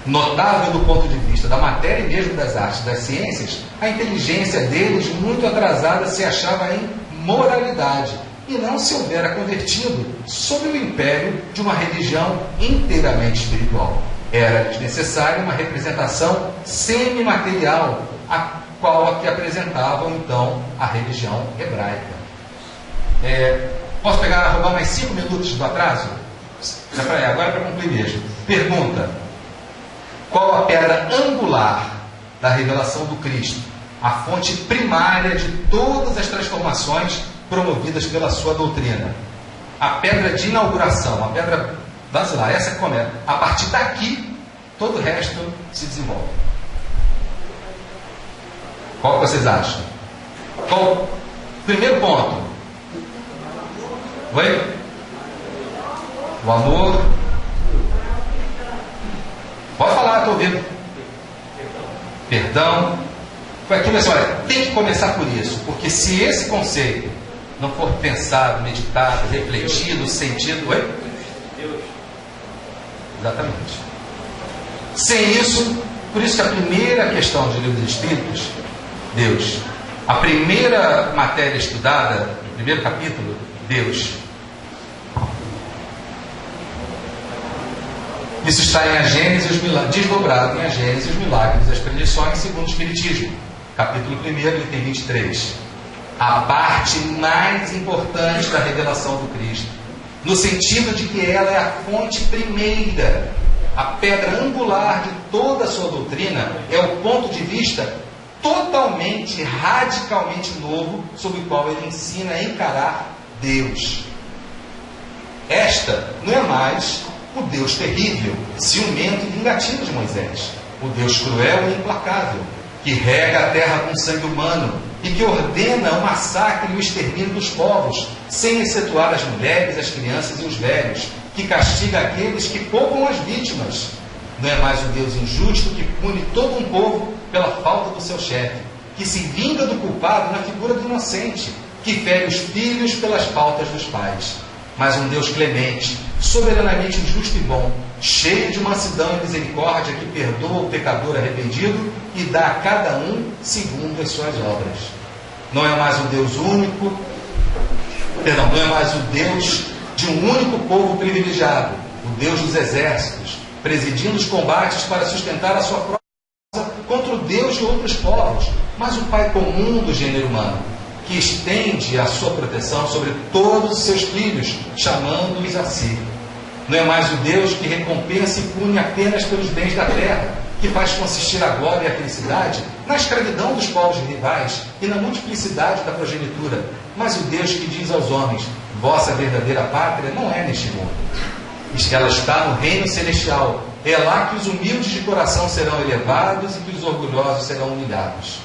Notável do ponto de vista da matéria e mesmo das artes e das ciências, a inteligência deles, muito atrasada, se achava em moralidade, e não se houvera convertido sob o império de uma religião inteiramente espiritual. Era necessária uma representação semimaterial, a qual a que apresentavam então a religião hebraica. Posso roubar mais 5 minutos do atraso? Agora para concluir mesmo. Pergunta: qual a pedra angular da revelação do Cristo? A fonte primária de todas as transformações promovidas pela sua doutrina. A pedra de inauguração, a pedra basilar, essa que começa. A partir daqui, todo o resto se desenvolve. Qual que vocês acham? Qual? Primeiro ponto. Oi? O amor. Pode falar, estou ouvindo. Perdão. Foi aquilo assim, olha, tem que começar por isso, porque se esse conceito não for pensado, meditado, refletido, sentido... Oi? Deus. Exatamente. Sem isso, por isso que a primeira questão de Livro dos Espíritos, Deus. A primeira matéria estudada, o primeiro capítulo, Deus. Isso está em A Gênese e os Milagres, desdobrado em A Gênese e os Milagres e as Predições, segundo o Espiritismo. Capítulo 1, item 23. A parte mais importante da revelação do Cristo, no sentido de que ela é a fonte primeira, a pedra angular de toda a sua doutrina, é o ponto de vista totalmente, radicalmente novo, sob o qual ele ensina a encarar Deus. Esta não é mais o Deus terrível, ciumento e vingativo de Moisés, o Deus cruel e implacável, que rega a terra com sangue humano e que ordena o massacre e o extermínio dos povos, sem excetuar as mulheres, as crianças e os velhos, que castiga aqueles que poupam as vítimas. Não é mais o Deus injusto que pune todo um povo pela falta do seu chefe, que se vinga do culpado na figura do inocente, que fere os filhos pelas faltas dos pais. Mas um Deus clemente, soberanamente justo e bom, cheio de mansidão e misericórdia, que perdoa o pecador arrependido e dá a cada um segundo as suas obras. Não é mais um Deus único, não é mais o Deus de um único povo privilegiado, o Deus dos exércitos, presidindo os combates para sustentar a sua própria causa contra o Deus de outros povos, mas o Pai comum do gênero humano, que estende a sua proteção sobre todos os seus filhos, chamando-os a si. Não é mais o Deus que recompensa e pune apenas pelos bens da terra, que faz consistir a glória e a felicidade na escravidão dos povos rivais e na multiplicidade da progenitura, mas o Deus que diz aos homens: vossa verdadeira pátria não é neste mundo. Ela está no reino celestial. É lá que os humildes de coração serão elevados e que os orgulhosos serão humilhados.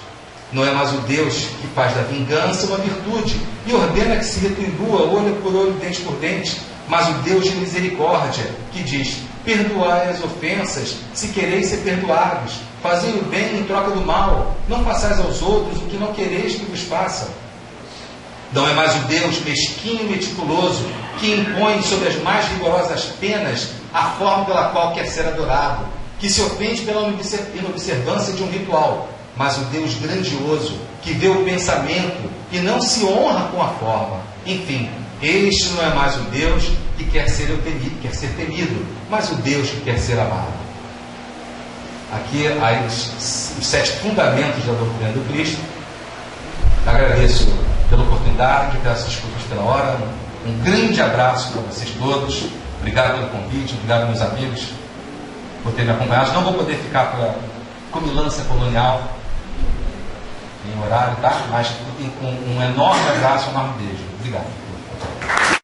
Não é mais o Deus que faz da vingança uma virtude e ordena que se retribua olho por olho, dente por dente, mas o Deus de misericórdia, que diz: perdoai as ofensas, se quereis ser perdoados, fazei o bem em troca do mal, não façais aos outros o que não quereis que vos façam. Não é mais o Deus mesquinho e meticuloso, que impõe sobre as mais rigorosas penas a forma pela qual quer ser adorado, que se ofende pela inobservância de um ritual, mas o Deus grandioso, que vê o pensamento e não se honra com a forma. Enfim, este não é mais o Deus que quer ser temido, mas o Deus que quer ser amado. Aqui há os 7 fundamentos da doutrina do Cristo. Agradeço pela oportunidade, peço desculpas pela hora. Um grande abraço para vocês todos. Obrigado pelo convite, obrigado meus amigos por terem me acompanhado. Não vou poder ficar para comilança colonial em horário, tá? Mas com um enorme abraço, um enorme beijo. Obrigado.